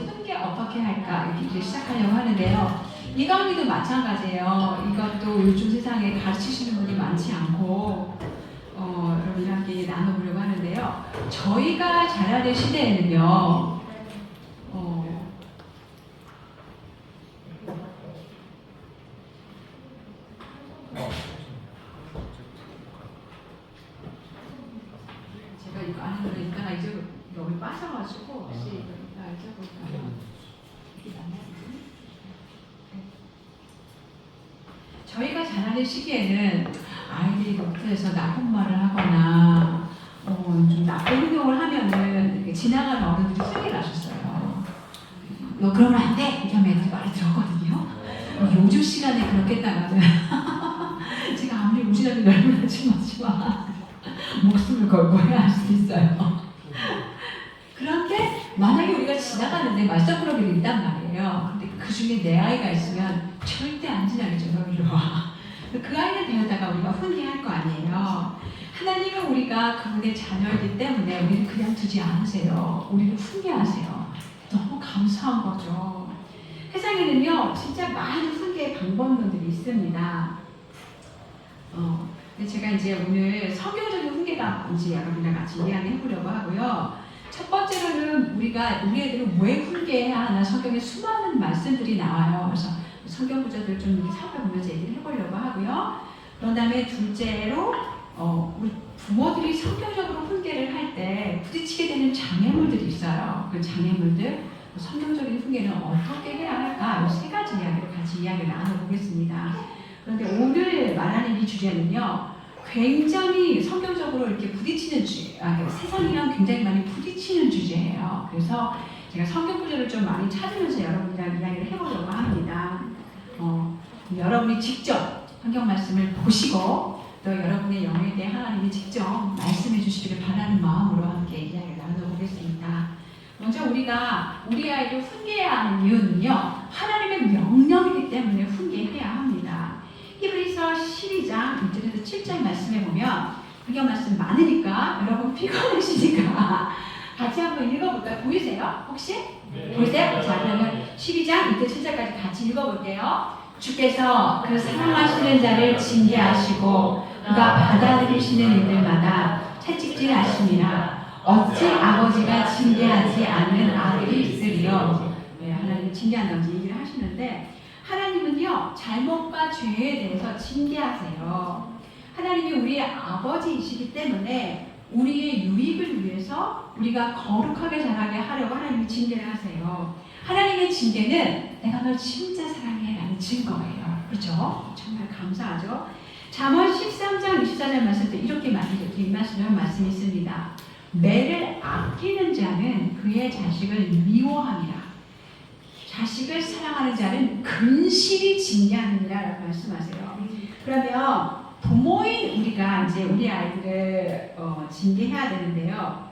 훈계 어떻게 할까 이렇게 시작하려고 하는데요. 이 강의도 마찬가지예요. 이것도 요즘 세상에 가르치시는 분이 많지 않고 여러분과 함께 나눠보려고 하는데요. 저희가 자라는 시대에는요. 제가 이거 하는 거는 이따가 이제 여기 빠져가지고 혹시 이따가 잊어볼까요? 이게 맞나요? 저희가 자라는 시기에는 아이들이 노트에서 나쁜 말을 하거나 좀 나쁜 행동을 하면은 지나가는 어른들이 소리를 하셨어요. 너 그러면 안 돼! 이렇게 하면 애들이 말을 들었거든요. 요즘 시간에 그렇겠다가는 제가 아무리 우시라도 열불하지 마지만 목숨을 걸고 해야 할 수도 있어요. 그런데 만약에 우리가 지나가는데 말썽꾸러기가 있단 말이에요. 근데 그 중에 내 아이가 있으면 절대 안 지나가죠. 너무 좋아. 그 아이를 데려다가 우리가 훈계할 거 아니에요. 하나님은 우리가 그분의 자녀이기 때문에 우리를 그냥 두지 않으세요. 우리를 훈계하세요. 너무 감사한 거죠. 세상에는요, 진짜 많은 훈계의 방법론들이 있습니다. 근데 제가 이제 오늘 성경적인 훈계가 뭔지 여러분과 같이 이야기해 보려고 하고요. 첫 번째로는 우리 애들을 왜 훈계해야 하나 성경에 수많은 말씀들이 나와요. 그래서 성경 구절들 좀 이렇게 살펴보면서 얘기를 해보려고 하고요. 그런 다음에 둘째로 우리 부모들이 성경적으로 훈계를 할 때 부딪히게 되는 장애물들이 있어요. 그 장애물들, 성경적인 훈계는 어떻게 해야 할까? 이 세 가지 이야기를 같이 이야기를 나눠보겠습니다. 그런데 오늘 말하는 이 주제는요, 굉장히 성경적으로 이렇게 부딪히는 세상이랑 굉장히 많이 부딪히는 주제예요. 그래서 제가 성경 구절을 좀 많이 찾으면서 여러분이랑 이야기를 해보려고 합니다. 여러분이 직접 성경 말씀을 보시고 또 여러분의 영에 대해 하나님이 직접 말씀해 주시기를 바라는 마음으로 함께 이야기를 나눠보겠습니다. 먼저 우리가 우리 아이를 훈계해야 하는 이유는요, 하나님의 명령이기 때문에 훈계해야 합니다. 히브리서 12장 1절에서 7절 말씀에 보면 성경 말씀 많으니까 여러분 피곤하시니까 같이 한번 읽어볼까요? 보이세요? 혹시? 네. 보이세요? 자, 그러면 12장 1절 7절까지 같이 읽어볼게요. 주께서 그 사랑하시는 자를 징계하시고 그가 받아들이시는 이들마다 채찍질하심이라. 어찌 아버지가 징계하지 않는 아들이 있으리요. 네, 하나님 징계한다고 얘기를 하시는데, 하나님은요, 잘못과 죄에 대해서 징계하세요. 하나님이 우리의 아버지이시기 때문에 우리의 유익을 위해서 우리가 거룩하게 자라게 하려고 하나님이 징계를 하세요. 하나님의 징계는 내가 널 진짜 사랑해 라는 증거예요. 그렇죠? 정말 감사하죠? 잠언 13장 24절 말씀 때 이렇게 말씀이 있습니다. 매를 아끼는 자는 그의 자식을 미워함이라. 자식을 사랑하는 자는 근실히 징계하느니라 라고 말씀하세요. 그러면 부모인 우리가 이제 우리 아이들을 징계해야 되는데요.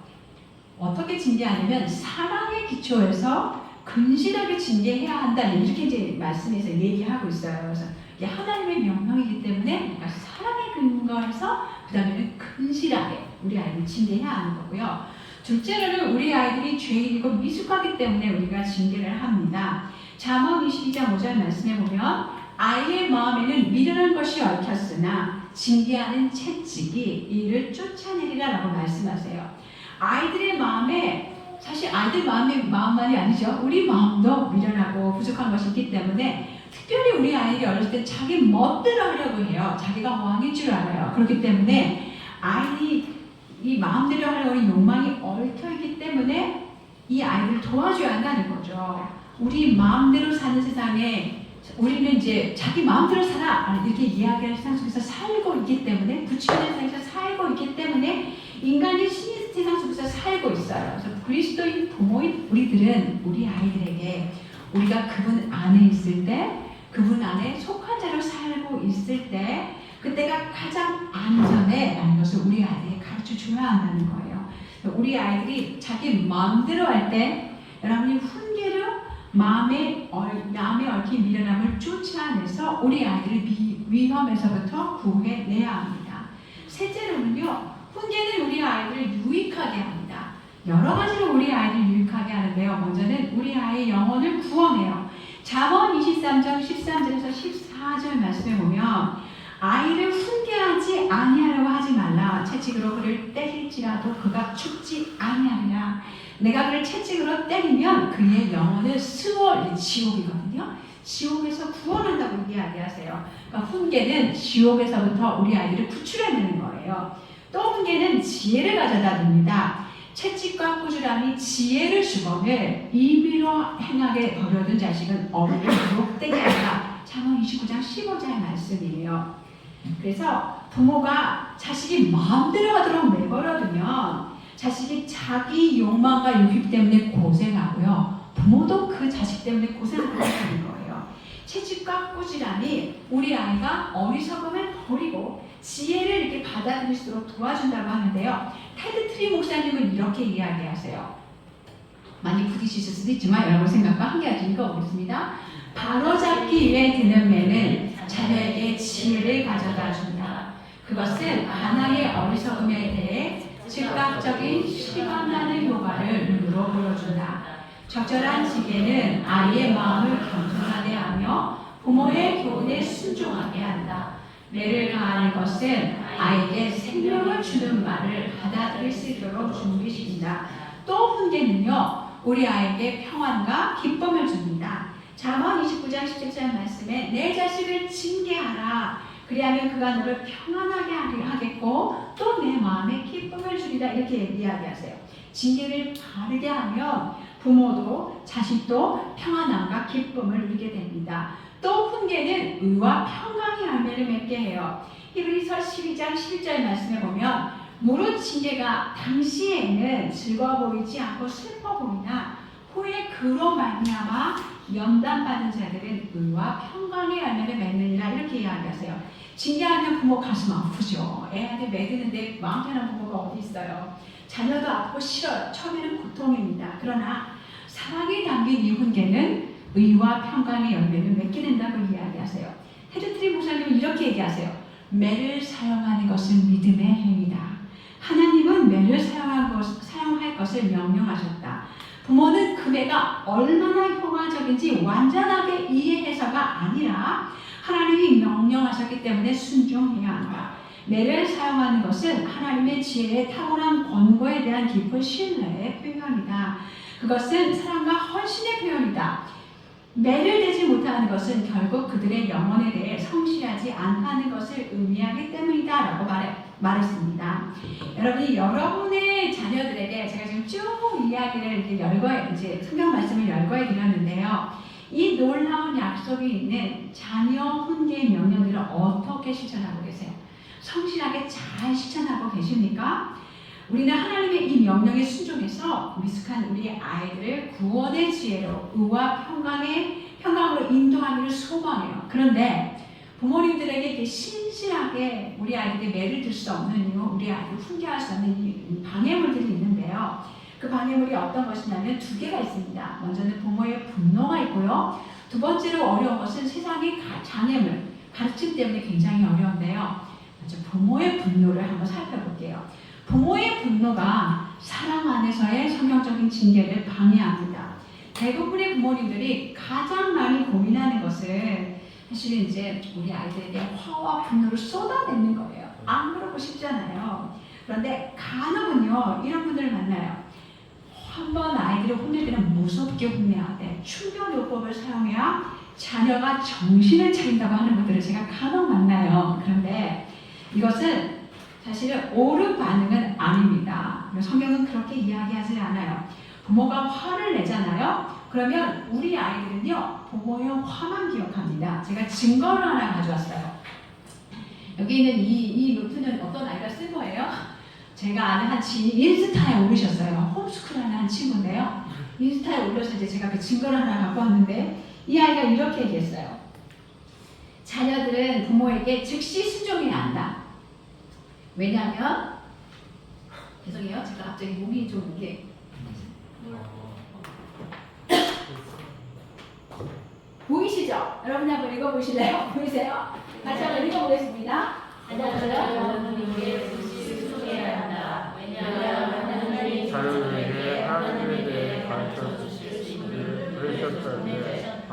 어떻게 징계하냐면 사랑의 기초에서 근실하게 징계해야 한다. 이렇게 이제 말씀에서 얘기하고 있어요. 그래서 이게 하나님의 명령이기 때문에 그러니까 사랑의 근거에서 그 다음에는 근실하게 우리 아이를 징계해야 하는 거고요. 둘째로는 우리 아이들이 죄인이고 미숙하기 때문에 우리가 징계를 합니다. 잠언 22장 5절 말씀에 보면 아이의 마음에는 미련한 것이 얽혔으나 징계하는 채찍이 이를 쫓아내리라 라고 말씀하세요. 아이들의 마음에 사실 아이들 마음만이 아니죠. 우리 마음도 미련하고 부족한 것이 있기 때문에 특별히 우리 아이들이 어렸을 때 자기 멋대로 하려고 해요. 자기가 왕인 줄 알아요. 그렇기 때문에 아이들이 이 마음대로 하려고 하는 욕망이 얽혀있기 때문에 이 아이들을 도와줘야 한다는 거죠. 우리 마음대로 사는 세상에 우리는 이제 자기 마음대로 살아 이렇게 이야기하는 세상 속에서 살고 있기 때문에 부추기는 세상에서 살고 있기 때문에 인간이 신의 세상 속에서 살고 있어요. 그래서 그리스도인 부모인 우리들은 우리 아이들에게 우리가 그분 안에 있을 때 그분 안에 속한 자로 살고 있을 때 그때가 가장 안전해 라는 것을 우리 아이들에게 가르쳐 줘야 한다는 거예요. 우리 아이들이 자기 마음대로 할 때 여러분이 훈계로 마음에 얽힌 미련함을 쫓아내서 우리 아이들을 위험에서부터 구해내야 합니다. 셋째로는요, 훈계는 우리 아이들을 유익하게 합니다. 여러 가지로 우리 아이들을 유익하게 하는데요. 먼저는 우리 우리 아이의 영혼을 구원해요. 잠언 23장 13절에서 14절 말씀에 보면 아이를 훈계하지 아니하려고 하지 말라. 채찍으로 그를 때릴지라도 그가 죽지 아니하리라. 내가 그를 채찍으로 때리면 그의 영혼을 스월, 지옥이거든요. 지옥에서 구원한다고 이야기하세요. 그러니까 훈계는 지옥에서부터 우리 아이들을 구출해내는 거예요. 또 훈계는 지혜를 가져다 줍니다. 채찍과 꾸지람이 지혜를 주거늘 임의로 행하게 버려둔 자식은 어른을 욕되게 한다. 잠언 29장 15절 말씀이에요. 그래서 부모가 자식이 마음대로 하도록 내버려두면 자식이 자기 욕망과 유익 때문에 고생하고요. 부모도 그 자식 때문에 고생하는 거예요. 채찍과 꾸지람이 우리 아이가 어리석음을 버리고 지혜를 이렇게 받아들일수록 도와준다고 하는데요. 테드 트리 목사님은 이렇게 이야기하세요. 많이 부딪히실 수도 있지만 여러분 생각과 함께 읽어보겠습니다. 바로잡기 위해 드는 매는 자녀에게 지혜를 가져다 준다. 그것은 하나의 어리석음에 대해 즉각적인 실현하는 효과를 눈으로 보여준다. 적절한 지혜는 아이의 마음을 겸손하게 하며 부모의 교훈에 순종하게 한다. 매를 가하는 것은 아이에게 생명을 주는 말을 받아들일 수 있도록 준비시킨다. 또 훈계는요, 우리 아이에게 평안과 기쁨을 줍니다. 잠언 29장 17절 말씀에 내 자식을 징계하라. 그리하면 그가 너를 평안하게 하겠고 또 내 마음에 기쁨을 주리라. 이렇게 이야기하세요. 징계를 바르게 하면 부모도 자식도 평안함과 기쁨을 누리게 됩니다. 또 훈계는 의와 평강의 열매를 맺게 해요. 히브리서 12장 11절 말씀에 보면 무릇 징계가 당시에는 즐거워 보이지 않고 슬퍼 보이나 후에 그로 말미암아 면담받은 자들은 의와 평강의 열매를 맺느니라. 이렇게 이야기하세요. 징계하면 부모 가슴 아프죠. 애한테 매드는데 마음 편한 부모가 어디 있어요. 자녀도 아프고 싫어요. 처음에는 고통입니다. 그러나 사랑이 담긴 이 훈계는 의와 평강의 열매를 맺게 된다고 이야기하세요. 테드 트리 목사님은 이렇게 얘기하세요. 매를 사용하는 것은 믿음의 행위다. 하나님은 매를 사용할 것을 명령하셨다. 부모는 그 매가 얼마나 효과적인지 완전하게 이해해서가 아니라 하나님이 명령하셨기 때문에 순종해야 한다. 매를 사용하는 것은 하나님의 지혜의 탁월한 권고에 대한 깊은 신뢰의 표현이다. 그것은 사랑과 헌신의 표현이다. 매를 대지 못하는 것은 결국 그들의 영혼에 대해 성실하지 않다는 것을 의미하기 때문이다 라고 말했습니다. 여러분이 여러분의 자녀들에게 제가 지금 쭉 이야기를 이제 성경 말씀을 열거해 드렸는데요. 이 놀라운 약속이 있는 자녀 훈계 명령들을 어떻게 실천하고 계세요? 성실하게 잘 실천하고 계십니까? 우리는 하나님의 이 명령에 순종해서 미숙한 우리 아이들을 구원의 지혜로 의와 평강으로 인도하기를 소망해요. 그런데 부모님들에게 이렇게 신실하게 우리 아이들에게 매를 들 수 없는 이유, 우리 아이들을 훈계할 수 없는 이 방해물들이 있는데요. 그 방해물이 어떤 것이냐면 두 개가 있습니다. 먼저는 부모의 분노가 있고요. 두 번째로 어려운 것은 세상의 장애물, 가르침 때문에 굉장히 어려운데요. 먼저 부모의 분노를 한번 살펴볼게요. 부모의 분노가 사랑 안에서의 성경적인 징계를 방해합니다. 대부분의 부모님들이 가장 많이 고민하는 것은 사실은 이제 우리 아이들에게 화와 분노를 쏟아내는 거예요. 안 그러고 싶잖아요. 그런데 간혹은요, 이런 분들을 만나요. 한번 아이들을 혼낼 때는 무섭게 혼내야 돼. 충격요법을 사용해야 자녀가 정신을 차린다고 하는 분들을 제가 간혹 만나요. 그런데 이것은 사실은 옳은 반응은 아닙니다. 성경은 그렇게 이야기하지 않아요. 부모가 화를 내잖아요. 그러면 우리 아이들은요, 부모의 화만 기억합니다. 제가 증거를 하나 가져왔어요. 여기 있는 이 노트는 어떤 아이가 쓴 거예요? 제가 아는 한 지인이 인스타에 올리셨어요. 홈스쿨하는 한 친구인데요. 인스타에 올려서 이제 제가 그 증거를 하나 갖고 왔는데 이 아이가 이렇게 얘기했어요. 자녀들은 부모에게 즉시 순종해야 한다. 왜냐하면 죄송해요. 제가 갑자기 몸이 좀 이게 보이시죠? 여러분 한번 읽어보실래요? 보이세요? 같이 한번 읽어보겠습니다. 자녀들에게 순종해야 한다. 왜냐하면 하나님이 자녀들에게 하나님에 대해 가르쳐 주실 수 있는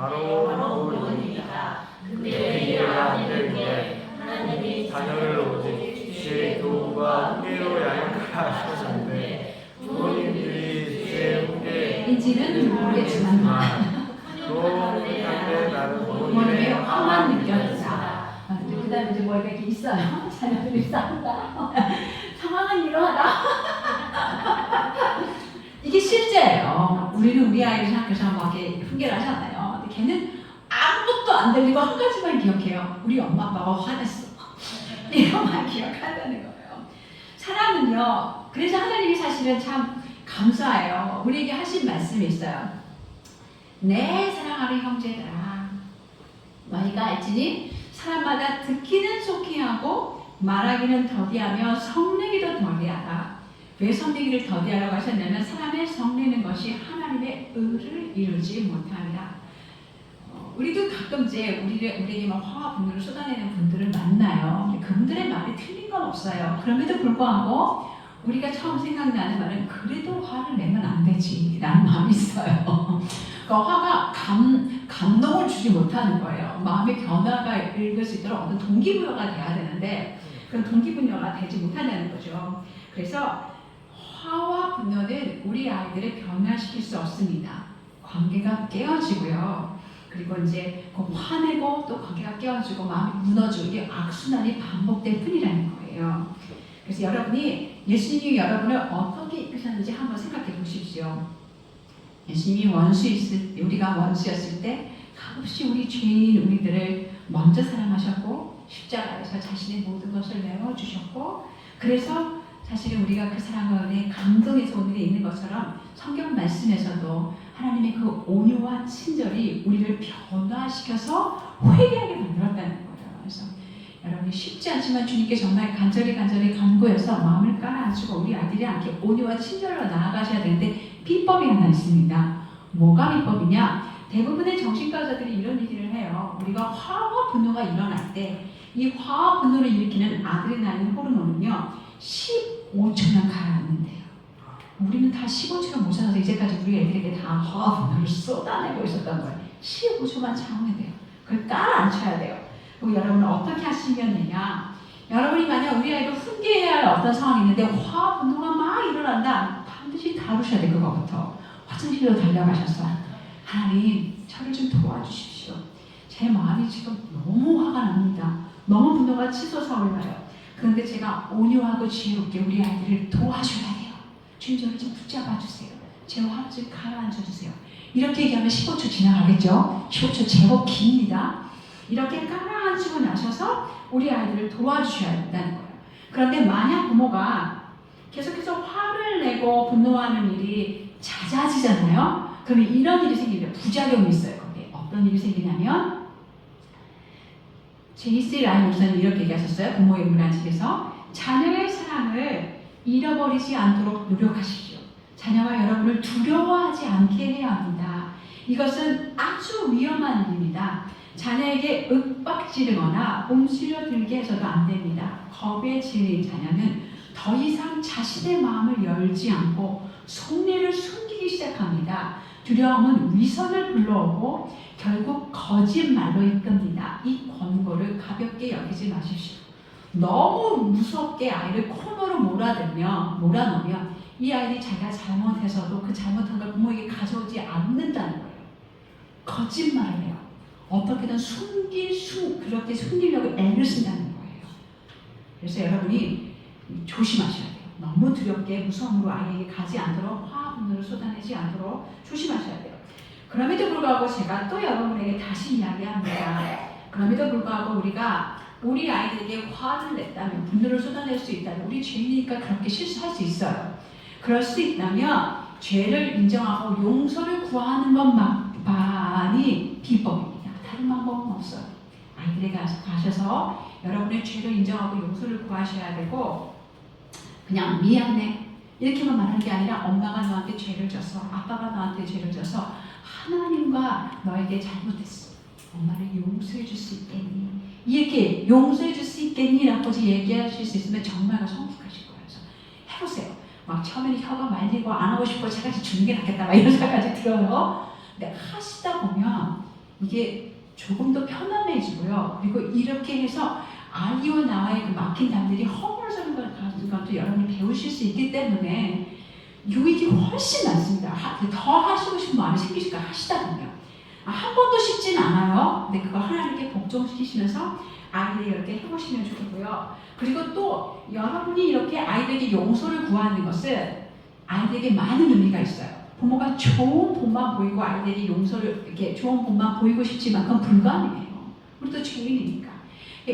바로 그분입니다. 근데 이해가 안 되는 게 하나님이 자녀를 오직 주의 교훈과 훈계로 양육하라 하셨는데 부모님들이 주의 인지는 모르겠지만 그런데 나는 부모님의 화만 느꼈다. 그 다음에 이제 뭐 이렇게 있어요. 자녀들이 싸운다. 상황은 이러하다. 이게 실제예요. 우리는 우리 아이를 생각해서 막 이렇게 훈계를 하잖아요. 근데 걔는 아무것도 안 들리고 한 가지만 기억해요. 우리 엄마 아빠가 화냈어. 이것만 기억한다는 거예요. 사람은요. 그래서 하나님이 사실은 참 감사해요. 우리에게 하신 말씀이 있어요. 내 사랑하는 형제들아, 너희가 알지니 사람마다 듣기는 속히 하고 말하기는 더디하며 성내기도 더디하다. 왜 성내기를 더디하라고 하셨냐면 사람의 성내는 것이 하나님의 의를 이루지 못합니다. 우리도 가끔 이제 우리에게 막 화와 분노를 쏟아내는 분들을 만나요. 그분들의 말이 틀린 건 없어요. 그럼에도 불구하고 우리가 처음 생각나는 말은 그래도 화를 내면 안 되지 라는 마음이 있어요. 그 화가 감동을 주지 못하는 거예요. 마음의 변화가 읽을 수 있도록 어떤 동기부여가 돼야 되는데 그런 동기부여가 되지 못한다는 거죠. 그래서 화와 분노는 우리 아이들을 변화시킬 수 없습니다. 관계가 깨어지고요. 그리고 이제 화내고 또 관계가 깨어지고 마음이 무너지고 이게 악순환이 반복될 뿐이라는 거예요. 그래서 여러분이 예수님이 여러분을 어떻게 이끄셨는지 한번 생각해 보십시오. 예수님이 우리가 원수였을 때 값없이 우리 죄인 우리들을 먼저 사랑하셨고 십자가에서 자신의 모든 것을 내어주셨고 그래서 사실은 우리가 그 사랑과 은혜 감동에서 오늘에 있는 것처럼 성경 말씀에서도 하나님의 그 온유와 친절이 우리를 변화시켜서 회개하게 만들었다는 거예요. 그래서 여러분이 쉽지 않지만 주님께 정말 간절히 간구해서 마음을 깔아앉히고 우리 아이들이 함께 온유와 친절로 나아가셔야 되는데 비법이 하나 있습니다. 뭐가 비법이냐? 대부분의 정신과 의사들이 이런 얘기를 해요. 우리가 화와 분노가 일어날 때 이 화와 분노를 일으키는 아드레날린 호르몬은요 15초면 가라앉는데요. 우리는 다 15초를 못 살아서 이제까지 우리 애들에게 다 화와 분노를 쏟아내고 있었던 거예요. 15초만 참으면 돼요. 그걸 깔아앉혀야 돼요. 그리고 여러분은 어떻게 하시면 되냐? 여러분이 만약 우리 아이를 훈계해야 할 어떤 상황이 있는데 화와 분노가 막 일어난다. 반드시 다루셔야 돼. 그거부터. 화장실로 달려가셔서 하나님 저를 좀 도와주십시오. 제 마음이 지금 너무 화가 납니다. 너무 분노가 치솟아 올라요. 그런데 제가 온유하고 지혜롭게 우리 아이들을 도와줘야 돼요. 주님 저를 좀 붙잡아 주세요. 제 화를 좀 가라앉혀 주세요. 이렇게 얘기하면 15초 지나가겠죠? 15초 제법 깁니다. 이렇게 깔아앉히고 나셔서 우리 아이들을 도와주셔야 된다는 거예요. 그런데 만약 부모가 계속해서 화를 내고 분노하는 일이 잦아지잖아요. 그러면 이런 일이 생깁니다. 부작용이 있어요. 거기에 어떤 일이 생기냐면 제이스 라인 목사님 이렇게 얘기하셨어요. 부모의 문화집에서 자녀의 사랑을 잃어버리지 않도록 노력하십시오. 자녀가 여러분을 두려워하지 않게 해야 합니다. 이것은 아주 위험한 일입니다. 자녀에게 윽박지르거나 옴쓰려들게 해서도 안 됩니다. 겁에 질린 자녀는 더 이상 자신의 마음을 열지 않고 속내를 숨기기 시작합니다. 두려움은 위선을 불러오고 결국 거짓말로 이끕니다. 이 권고를 가볍게 여기지 마십시오. 너무 무섭게 아이를 코너로 몰아넣으면 이 아이들이 자기가 잘못해서도 그 잘못한 걸 부모에게 가져오지 않는다는 거예요. 거짓말을 해요. 어떻게든 그렇게 숨기려고 애를 쓴다는 거예요. 그래서 여러분이 조심하셔야 돼요. 너무 두렵게 무서움으로 아이에게 가지 않도록 화와 분노를 쏟아내지 않도록 조심하셔야 돼요. 그럼에도 불구하고 제가 또 여러분에게 다시 이야기합니다. 그럼에도 불구하고 우리가 우리 아이들에게 화를 냈다면 분노를 쏟아낼 수 있다면 우리 죄인이니까 그렇게 실수할 수 있어요. 그럴 수 있다면 죄를 인정하고 용서를 구하는 것만이 비법입니다. 다른 방법은 없어요. 아이들에게 가셔서 여러분의 죄를 인정하고 용서를 구하셔야 되고 그냥 미안해 이렇게만 말하는 게 아니라 엄마가 너한테 죄를 져서 아빠가 너한테 죄를 져서 하나님과 너에게 잘못했어. 엄마를 용서해 줄 수 있겠니? 이렇게 용서해 줄 수 있겠니? 라고 얘기하실 수 있으면 정말 성숙하실 거예요. 그래서 해보세요. 막 처음에는 혀가 말리고 안 하고 싶고 제가 죽는 게 낫겠다 막 이런 생각까지 들어요. 근데 하시다 보면 이게 조금 더 편안해지고요. 그리고 이렇게 해서 아이와 나와의 그 막힌 담들이 허물어지는 것 같은 것도 여러분이 배우실 수 있기 때문에 유익이 훨씬 많습니다. 더 하시고 싶은 마음이 생기실까 하시다 보면 한 번도 쉽진 않아요. 근데 그거 하나님께 복종시키시면서 아이들이 이렇게 해보시면 좋겠고요. 그리고 또 여러분이 이렇게 아이들에게 용서를 구하는 것은 아이들에게 많은 의미가 있어요. 부모가 좋은 본만 보이고 아이들이 용서를 이렇게 좋은 본만 보이고 싶지만 그건 불가능해요. 우리도 죄인이니까.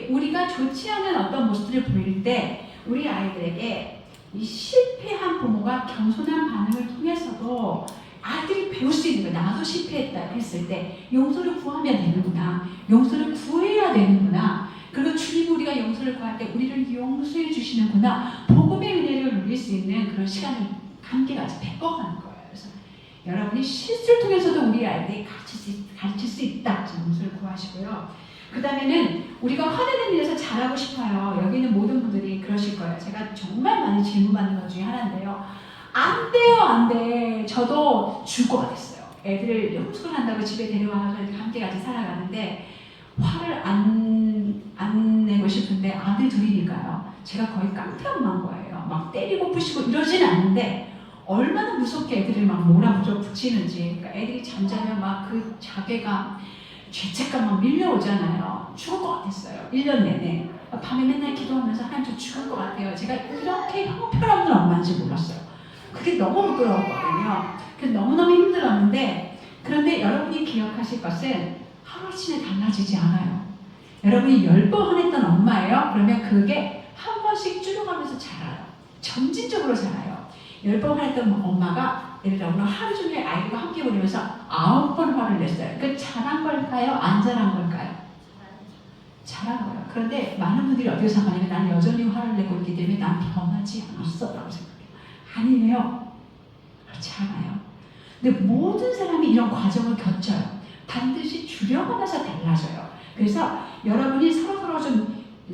우리가 좋지 않은 어떤 모습들을 보일 때 우리 아이들에게 이 실패한 부모가 겸손한 반응을 통해서도 아이들이 배울 수 있는 거예요. 나도 실패했다 했을 때 용서를 구하면 되는구나. 용서를 구해야 되는구나. 그리고 주님 우리가 용서를 구할 때 우리를 용서해 주시는구나. 복음의 은혜를 누릴 수 있는 그런 시간을 함께 같이 배워가는 거예요. 그래서 여러분이 실수를 통해서도 우리 아이들이 가르칠 수 있다. 용서를 구하시고요. 그 다음에는 우리가 화내는 일에서 잘하고 싶어요. 여기 있는 모든 분들이 그러실 거예요. 제가 정말 많이 질문받는 것 중에 하나인데요. 안 돼요, 안 돼. 저도 주거가 됐어요. 애들을 홈스쿨 한다고 집에 데려와서 함께 같이 살아가는데 화를 안 내고 싶은데 아들 둘이니까요. 제가 거의 깡패 엄마인 거예요. 막 때리고 부시고 이러진 않는데 얼마나 무섭게 애들을 막 몰아붙이는지. 그러니까 애들이 잠자면 막 그 자괴감, 죄책감 막 밀려오잖아요. 죽을 것 같았어요. 1년 내내. 밤에 맨날 기도하면서 하나님 저 죽을 것 같아요. 제가 이렇게 형편없는 엄마인지 몰랐어요. 그게 너무 부끄러웠거든요. 그래서 너무너무 힘들었는데 그런데 여러분이 기억하실 것은 하루아침에 달라지지 않아요. 여러분이 10번 화냈던 엄마예요. 그러면 그게 한 번씩 줄여가면서 자라요. 점진적으로 자라요. 10번 화냈던 엄마가 예를 들어 오늘 하루 종일 아이들과 함께 보내면서 9번 화를 냈어요. 그 잘한 걸까요? 안 잘한 걸까요? 잘한 거예요. 그런데 많은 분들이 어떻게 생각하냐면 나는 여전히 화를 내고 있기 때문에 난 변하지 않았어 라고 생각해요. 아니에요. 그렇지 않아요. 근데 모든 사람이 이런 과정을 겪어요. 반드시 줄여가면서 달라져요. 그래서 여러분이 서로서로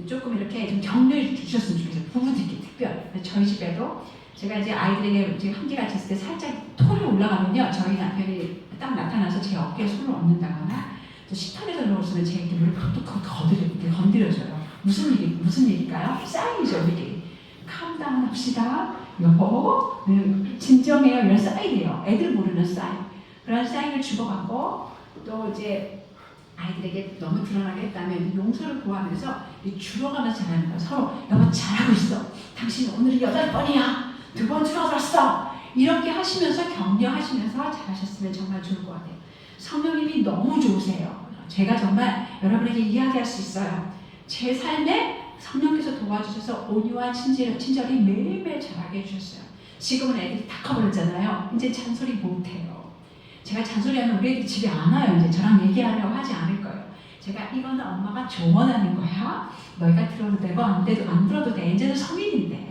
조금 이렇게 좀 격려해 주셨으면 좋겠어요. 부부들끼리 특별히. 저희 집에도 제가 이제 아이들에게 이제 함께 같이 있을 때 살짝 톤이 올라가면요. 저희 남편이 딱 나타나서 제 어깨에 손을 얹는다거나 또 식탁에서 누웠으면 제 이렇게 무릎을 또 건드려줘요. 무슨 일일까요? 사인이죠, 우리끼리. 캄다운 합시다. 여보, 진정해요. 이런 사인이에요. 애들 모르는 사인. 그런 사인을 주고받고 또 이제 아이들에게 너무 드러나게 했다면 용서를 구하면서 줄어가면서 잘하는 거예요. 서로 여보 잘하고 있어. 당신 오늘이 8번이야. 2번 줄어들었어. 이렇게 하시면서 격려하시면서 잘하셨으면 정말 좋을 것 같아요. 성령님이 너무 좋으세요. 제가 정말 여러분에게 이야기할 수 있어요. 제 삶에 성령께서 도와주셔서 온유와 친절이 매일매일 자라게 해주셨어요. 지금은 애들이 다 커버렸잖아요. 이제 잔소리 못해요. 제가 잔소리하면 우리 애들이 집에 안 와요. 이제 저랑 얘기하려고 하지 않을 거예요. 제가 이거는 엄마가 조언하는 거야. 너희가 들어도 되고 안 들어도 돼. 이제는 성인인데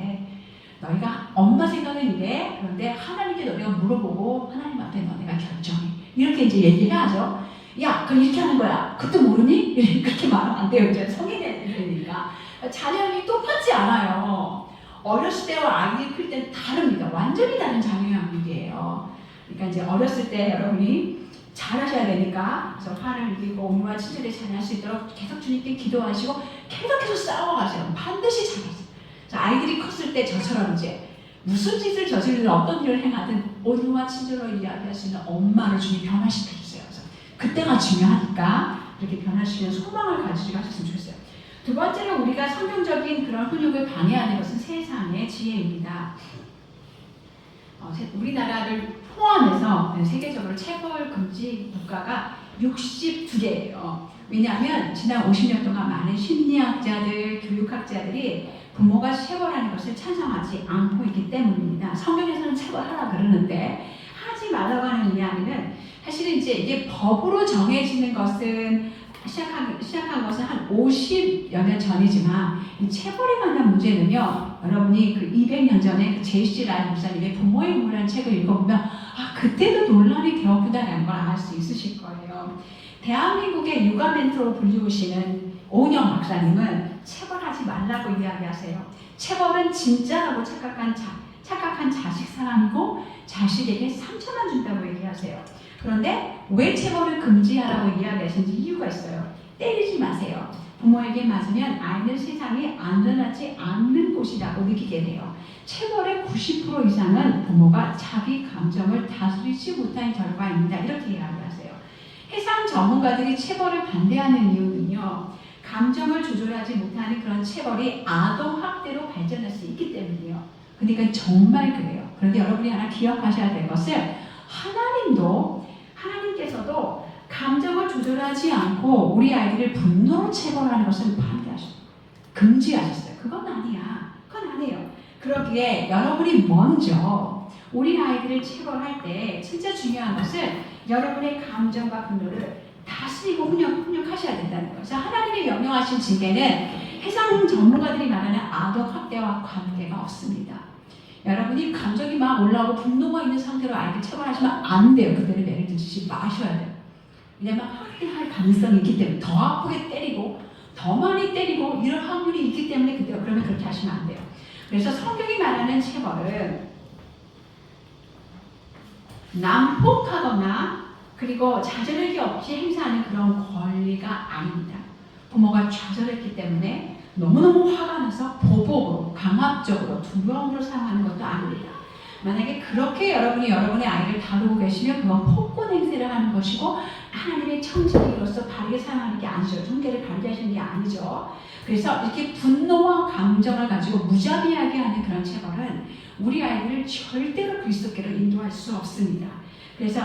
너희가 엄마 생각은 이래. 그런데 하나님께 너희가 물어보고 하나님 앞에 너네가 결정해. 이렇게 이제 얘기해야죠. 야, 그럼 이렇게 하는 거야. 그것도 모르니? 그렇게 말하면 안 돼요. 이제 성인이니까. 자녀형이 똑같지 않아요. 어렸을 때와 아이들이 클 때는 다릅니다. 완전히 다른 자녀형이에요. 그러니까 이제 어렸을 때 여러분이 잘하셔야 되니까 그래서 화를 이기고 온유와 친절히 잘할 수 있도록 계속 주님께 기도하시고 계속해서 싸워가세요. 반드시 잘하세요. 아이들이 컸을 때 저처럼 이제 무슨 짓을 저지르든 어떤 일을 행하든 온유와 친절로 이야기할 수 있는 엄마를 주님 변화시켜주세요. 그래서 그때가 중요하니까 이렇게 변화시키는 소망을 가지고 하셨으면 좋겠어요. 두 번째로 우리가 성경적인 그런 훈육을 방해하는 것은 세상의 지혜입니다. 우리나라를 포함해서 세계적으로 체벌 금지 국가가 62개예요. 왜냐하면 지난 50년 동안 많은 심리학자들, 교육학자들이 부모가 체벌하는 것을 찬성하지 않고 있기 때문입니다. 성경에서는 체벌하라 그러는데 하지 말라고 하는 이야기는 사실은 이제 이게 법으로 정해지는 것은 시작한 것은 한 50여 년 전이지만 이 체벌에 관한 문제는요. 여러분이 그 200년 전에 그 제이씨 라이 목사님의 부모의 우물이라는 책을 읽어보면 그때도 논란이 되었구나라는 걸 알 수 있으실 거예요. 대한민국의 육아 멘토로 불리우시는 오은영 박사님은 체벌하지 말라고 이야기하세요. 체벌은 진짜라고 착각한 자식 사랑이고 자식에게 상처만 준다고 얘기하세요. 그런데 왜 체벌을 금지하라고 이야기하시는지 이유가 있어요. 때리지 마세요. 부모에게 맞으면 아이는 세상에 안전하지 않는 곳이라고 느끼게 돼요. 체벌의 90% 이상은 부모가 자기 감정을 다스리지 못한 결과입니다. 이렇게 이야기하세요. 해상 전문가들이 체벌을 반대하는 이유는요. 감정을 조절하지 못하는 그런 체벌이 아동학대로 발전할 수 있기 때문이에요. 그러니까 정말 그래요. 그런데 여러분이 하나 기억하셔야 될 것은 하나님께서도 감정을 조절하지 않고 우리 아이들을 분노로 체벌하는 것은 반대하셨어요. 금지하셨어요. 그건 아니야. 그건 아니에요. 그러기에 여러분이 먼저 우리 아이들을 체벌할 때 진짜 중요한 것은 여러분의 감정과 분노를 다스리고 훈육하셔야 된다는 거예요. 그래서 하나님의 명령하신 징계는 해상 전문가들이 말하는 아동학대와 관계가 없습니다. 여러분이 감정이 막 올라오고 분노가 있는 상태로 아이를 체벌하시면 안 돼요. 그때는 매를 드시지 마셔야 돼요. 왜냐면 학대할 가능성이 있기 때문에 더 아프게 때리고 더 많이 때리고 이럴 확률이 있기 때문에 그러면 그렇게 하시면 안 돼요. 그래서 성경이 말하는 체벌은 난폭하거나 그리고 자절하기 없이 행사하는 그런 권리가 아닙니다. 부모가 좌절했기 때문에 너무너무 화가 나서 보복으로 강압적으로 두려움으로 사용하는 것도 아닙니다. 만약에 그렇게 여러분이 여러분의 아이를 다루고 계시면 그건 폭군 행세를 하는 것이고 하나님의 청지기로서 바르게 사용하는 게 아니죠. 훈계를 바르게 하시는 게 아니죠. 그래서 이렇게 분노와 감정을 가지고 무자비하게 하는 그런 체벌은 우리 아이들을 절대로 그리스도께로 인도할 수 없습니다. 그래서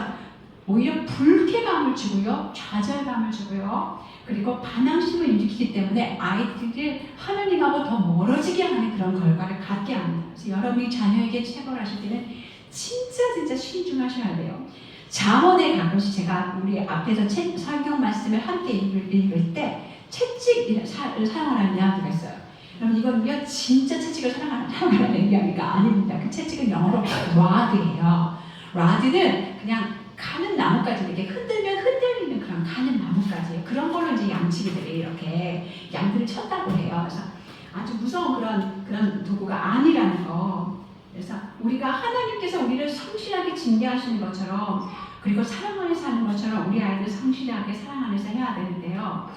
오히려 불쾌감을 주고요. 좌절감을 주고요. 그리고 반항심을 일으키기 때문에 아이들을 하나님하고 더 멀어지게 하는 그런 결과를 갖게 합니다. 그래서 여러분이 자녀에게 체벌하실 때는 진짜 신중하셔야 돼요. 잠언에 가끔씩 제가 우리 앞에서 성경 말씀을 함께 읽을 때 채찍을 사용하라는 이야기가 있어요. 여러분 이거는요 진짜 채찍을 사용하라는 이야기가 아닙니다. 그 채찍은 영어로 rad예요. rad는 그냥 가는 나뭇가지 이렇게 흔들면 흔들리는 그런 가는 나뭇가지예요. 그런 걸로 이제 양치기들이 이렇게 양들을 쳤다고 해요. 그래서 아주 무서운 그런 도구가 아니라는 거. 그래서 우리가 하나님께서 우리를 성실하게 징계하시는 것처럼 그리고 사랑 안에서 하는 것처럼 우리 아이들 성실하게 사랑 안에서 해야 되는데요.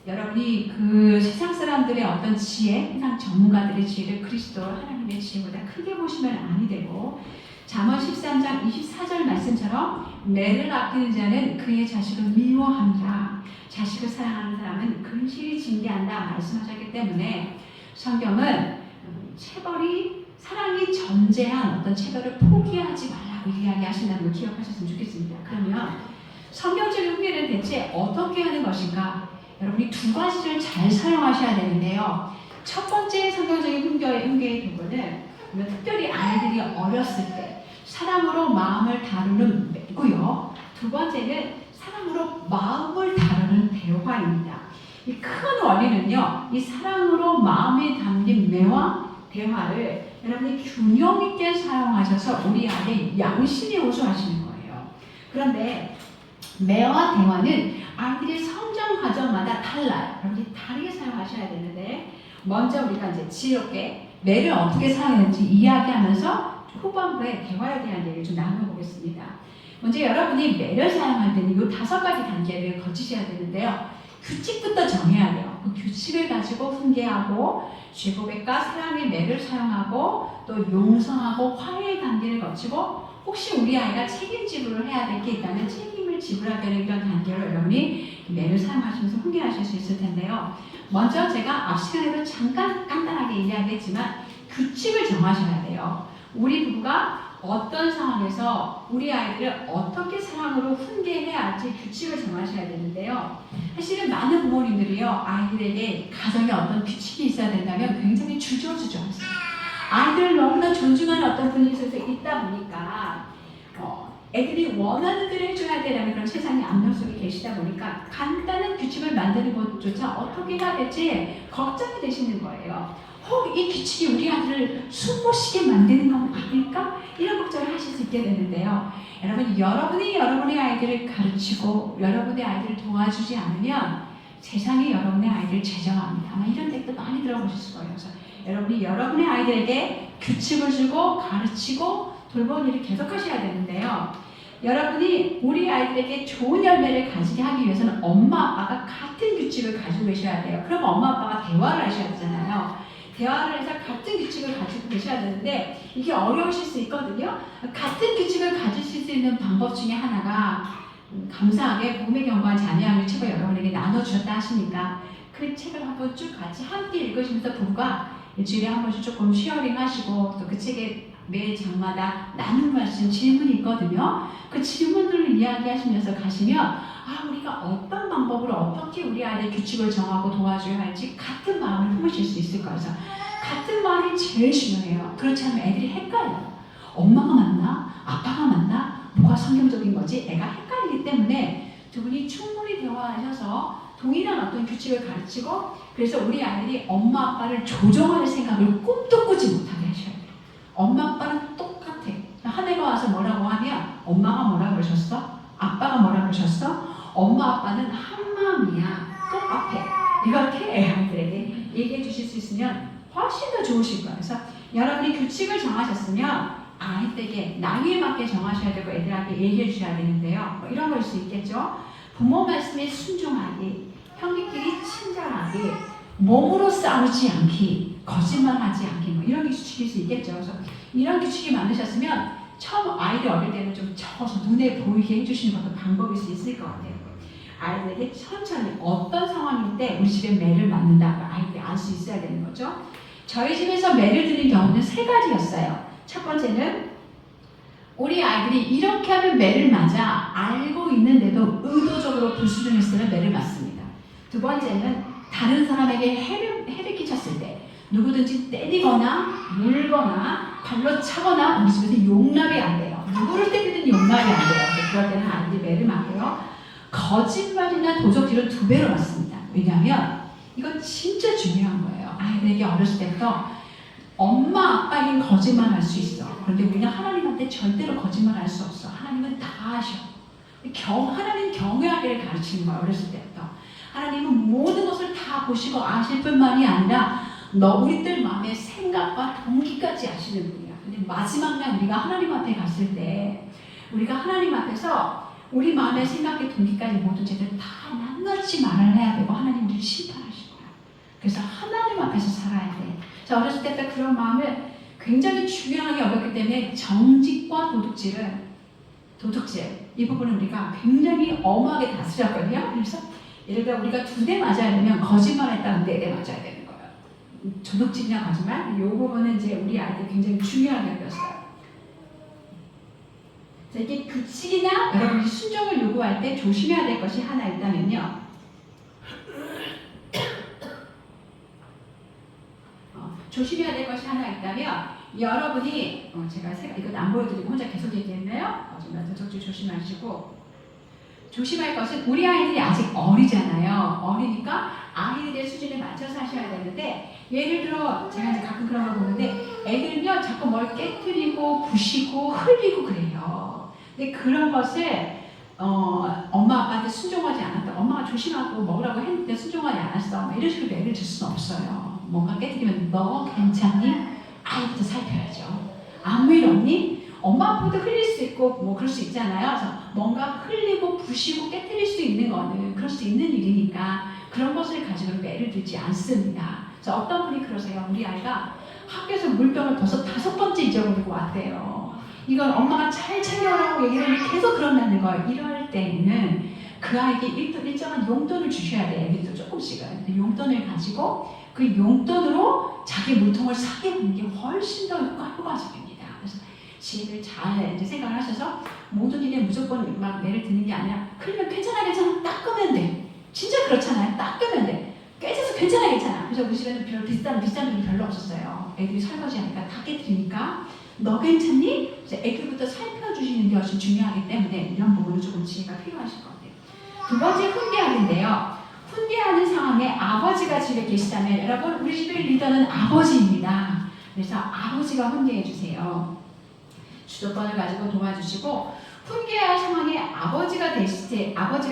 여러분이 그 세상 사람들의 어떤 지혜, 세상 전문가들의 지혜를 그리스도 하나님의 지혜보다 크게 보시면 아니 되고 잠언 13장 24절 말씀처럼 매를 아끼는 자는 그의 자식을 미워한다. 자식을 사랑하는 사람은 근실히 징계한다 말씀하셨기 때문에 성경은 체벌이 사랑이 전제한 어떤 체벌을 포기하지 말라고 이야기하신다는 걸 기억하셨으면 좋겠습니다. 그러면 성경적인 훈계는 대체 어떻게 하는 것인가? 여러분이 두 가지를 잘 사용하셔야 되는데요. 첫 번째 성경적인 훈계의 도구는 특별히 아이들이 어렸을 때 사랑으로 마음을 다루는 매고요. 두 번째는 사랑으로 마음을 다루는 대화입니다. 이 큰 원리는요. 이 사랑으로 마음에 담긴 매와 대화를 여러분이 균형 있게 사용하셔서 우리 아이의 양심에 호소하시는 거예요. 그런데 매와 대화는 아이들의 성장 과정마다 달라요. 여러분이 다르게 사용하셔야 되는데 먼저 우리가 이제 지혜롭게 매를 어떻게 사용하는지 이야기하면서 후반부에 대화에 대한 얘기를 좀 나눠보겠습니다. 먼저 여러분이 매를 사용할 때는 이 5가지 단계를 거치셔야 되는데요. 규칙부터 정해야 돼요. 그 규칙을 가지고 훈계하고 죄고백과 사랑의 매를 사용하고 또 용서하고 화해의 단계를 거치고 혹시 우리 아이가 책임 지불을 해야 될 게 있다면 책임을 지불하게 되는 이런 단계로 여러분이 매를 사용하시면서 훈계하실 수 있을 텐데요. 먼저 제가 앞 시간에도 잠깐 간단하게 이야기했지만 규칙을 정하셔야 돼요. 우리 부부가 어떤 상황에서 우리 아이들을 어떻게 사랑으로 훈계해야 할지 규칙을 정하셔야 되는데요. 사실은 많은 부모님들이요. 아이들에게 가정에 어떤 규칙이 있어야 된다면 굉장히 주저주저하세요. 아이들을 너무나 존중하는 어떤 분이 있다 보니까 애들이 원하는 대로 해줘야 되라는 그런 세상의 압력 속에 계시다 보니까 간단한 규칙을 만드는 것조차 어떻게 해야 될지 걱정이 되시는 거예요. 혹 이 규칙이 우리 아들을 숨 못 쉬게 만드는 건 아닐까? 이런 걱정을 하실 수 있게 되는데요. 여러분이 여러분의 아이들을 가르치고 여러분의 아이들을 도와주지 않으면 세상이 여러분의 아이들을 제정합니다. 아마 이런 댓글 많이 들어보실 거예요. 그래서 여러분이 여러분의 아이들에게 규칙을 주고 가르치고 돌보는 일을 계속하셔야 되는데요. 여러분이 우리 아이들에게 좋은 열매를 가지게 하기 위해서는 엄마 아빠가 같은 규칙을 가지고 계셔야 돼요. 그럼 엄마 아빠가 대화를 하셔야 되잖아요. 대화를 해서 같은 규칙을 가지고 계셔야 되는데 이게 어려우실 수 있거든요. 같은 규칙을 가지실 수 있는 방법 중에 하나가 감사하게 복음의 경과 자녀학교 책을 여러분에게 나눠주셨다 하시니까 그 책을 한번 쭉 같이 함께 읽으시면서 부부가 일주일에 한 번씩 조금 쉐어링 하시고 또 그 책에 매 장마다 나눌 말씀 질문이 있거든요. 그 질문들을 이야기하시면서 가시면 우리가 어떤 방법으로 어떻게 우리 아이의 규칙을 정하고 도와줘야 할지 같은 마음을 품으실 수 있을 거예요. 그래서 같은 마음이 제일 중요해요. 그렇지 않으면 애들이 헷갈려요. 엄마가 맞나? 아빠가 맞나? 뭐가 성경적인 거지? 애가 헷갈리기 때문에 두 분이 충분히 대화하셔서 동일한 어떤 규칙을 가르치고 그래서 우리 아이들이 엄마 아빠를 조정할 생각을 꿈도 꾸지 못하게 하셔야 돼요. 엄마 아빠는 똑같아. 한 애가 와서 뭐라고 하면 엄마가 뭐라 그러셨어? 아빠가 뭐라 그러셨어? 엄마 아빠는 한 마음이야. 똑같아. 이렇게 아이들에게 얘기해 주실 수 있으면 훨씬 더 좋으실 거예요. 그래서 여러분이 규칙을 정하셨으면 아이들에게 나이에 맞게 정하셔야 되고 애들한테 얘기해 주셔야 되는데요. 뭐 이런 걸 수 있겠죠. 부모 말씀에 순종하기, 형제끼리 친절하기, 몸으로 싸우지 않기, 거짓말하지 않기 뭐 이런 규칙일 수 있겠죠. 그래서 이런 규칙이 만드셨으면 처음 아이들 어릴 때는 좀 적어서 눈에 보이게 해주시는 것도 방법일 수 있을 것 같아요. 아이들에게 천천히 어떤 상황일 때 우리 집에 매를 맞는다고 아이들이 알 수 있어야 되는 거죠. 저희 집에서 매를 드는 경우는 3가지였어요. 첫 번째는 우리 아이들이 이렇게 하면 매를 맞아 알고 있는데도 의도적으로 불순종했을 때 매를 맞습니다. 두 번째는 다른 사람에게 해를 끼쳤을 때 누구든지 때리거나 물거나 발로 차거나 우리 집에서 용납이 안 돼요. 누구를 때리든 용납이 안 돼요. 그럴 때는 아이들이 매를 맞고요. 거짓말이나 도적질은 2배로 맞습니다. 왜냐하면 이건 진짜 중요한 거예요. 아이들에게 어렸을 때부터 엄마 아빠에겐 거짓말 할 수 있어. 그런데 우리는 하나님한테 절대로 거짓말 할 수 없어. 하나님은 다 아셔. 하나님 경외하기를 가르치는 거야. 어렸을 때부터. 하나님은 모든 것을 다 보시고 아실 뿐만이 아니라 우리들 마음의 생각과 동기까지 아시는 분이야. 근데 마지막 날 우리가 하나님 앞에 갔을 때 우리가 하나님 앞에서 우리 마음의 생각의 동기까지 모든 죄들 다 낱낱이 말을 해야 되고 하나님 우리를 심판하실 거야. 그래서 하나님 앞에서 살아야 돼. 자, 어렸을 때부터 그런 마음을 굉장히 중요하게 여겼기 때문에 정직과 도둑질 이 부분을 우리가 굉장히 엄하게 다스렸거든요. 그래서 예를 들어 우리가 2대 맞아야 되면 거짓말했다는 4대 맞아야 되는 거예요. 도둑질이나 거짓말 이 부분은 이제 우리 아이들 굉장히 중요하게 여겼어요. 자, 이게 규칙이나 여러분이 순종을 요구할 때 조심해야 될 것이 하나 있다면요. 조심해야 될 것이 하나 있다면 여러분이 제가 이건 안 보여드리고 혼자 계속 얘기했나요? 도둑질 조심하시고 조심할 것은 우리 아이들이 아직 어리잖아요. 어리니까 아이들의 수준에 맞춰서 하셔야 되는데 예를 들어 제가 이제 가끔 그런 걸 보는데 애들은요 자꾸 뭘 깨뜨리고 부시고 흘리고 그래요. 근데 그런 것을 엄마 아빠한테 순종하지 않았다. 엄마가 조심하고 먹으라고 했는데 순종하지 않았어. 이런 식으로 애를 줄 수는 없어요. 뭔가 깨뜨리면 너 괜찮니? 아이부터 살펴야죠. 아무 일 없니? 엄마 아빠도 흘릴 수 있고 뭐 그럴 수 있잖아요. 그래서 뭔가 흘리고 부시고 깨뜨릴 수 있는 거는 그럴 수 있는 일이니까 그런 것을 가지고 매를 들지 않습니다. 그래서 어떤 분이 그러세요. 우리 아이가 학교에서 물병을 벌써 5번째 잊어버리고 왔대요. 이건 엄마가 잘 챙겨오라고 얘기를 하면 계속 그런다는 거예요. 이럴 때는 그 아이에게 일정한 용돈을 주셔야 돼요. 애들도 조금씩은. 용돈을 가지고 그 용돈으로 자기 물통을 사게 하는 게 훨씬 더 효과적입니다. 그래서 지혜를 잘 이제 생각을 하셔서 모든 일에 무조건 막 매를 드는 게 아니라 그러면 괜찮아 닦으면 돼. 진짜 그렇잖아요. 닦으면 돼. 깨져서 괜찮아. 그래서 우리 집에는 별로 비싼 돈이 별로 없었어요. 애들이 설거지하니까 다 깨뜨리니까 너 괜찮니? 이제 애들부터 살펴주시는 게 훨씬 중요하기 때문에 이런 부분은 조금 지혜가 필요하실 것 같아요. 2번째 훈계하기인데요. 훈계하는 상황에 아버지가 집에 계시다면 여러분 우리 집의 리더는 아버지입니다. 그래서 아버지가 훈계해 주세요. 주도권을 가지고 도와주시고 훈계할 상황에 아버지가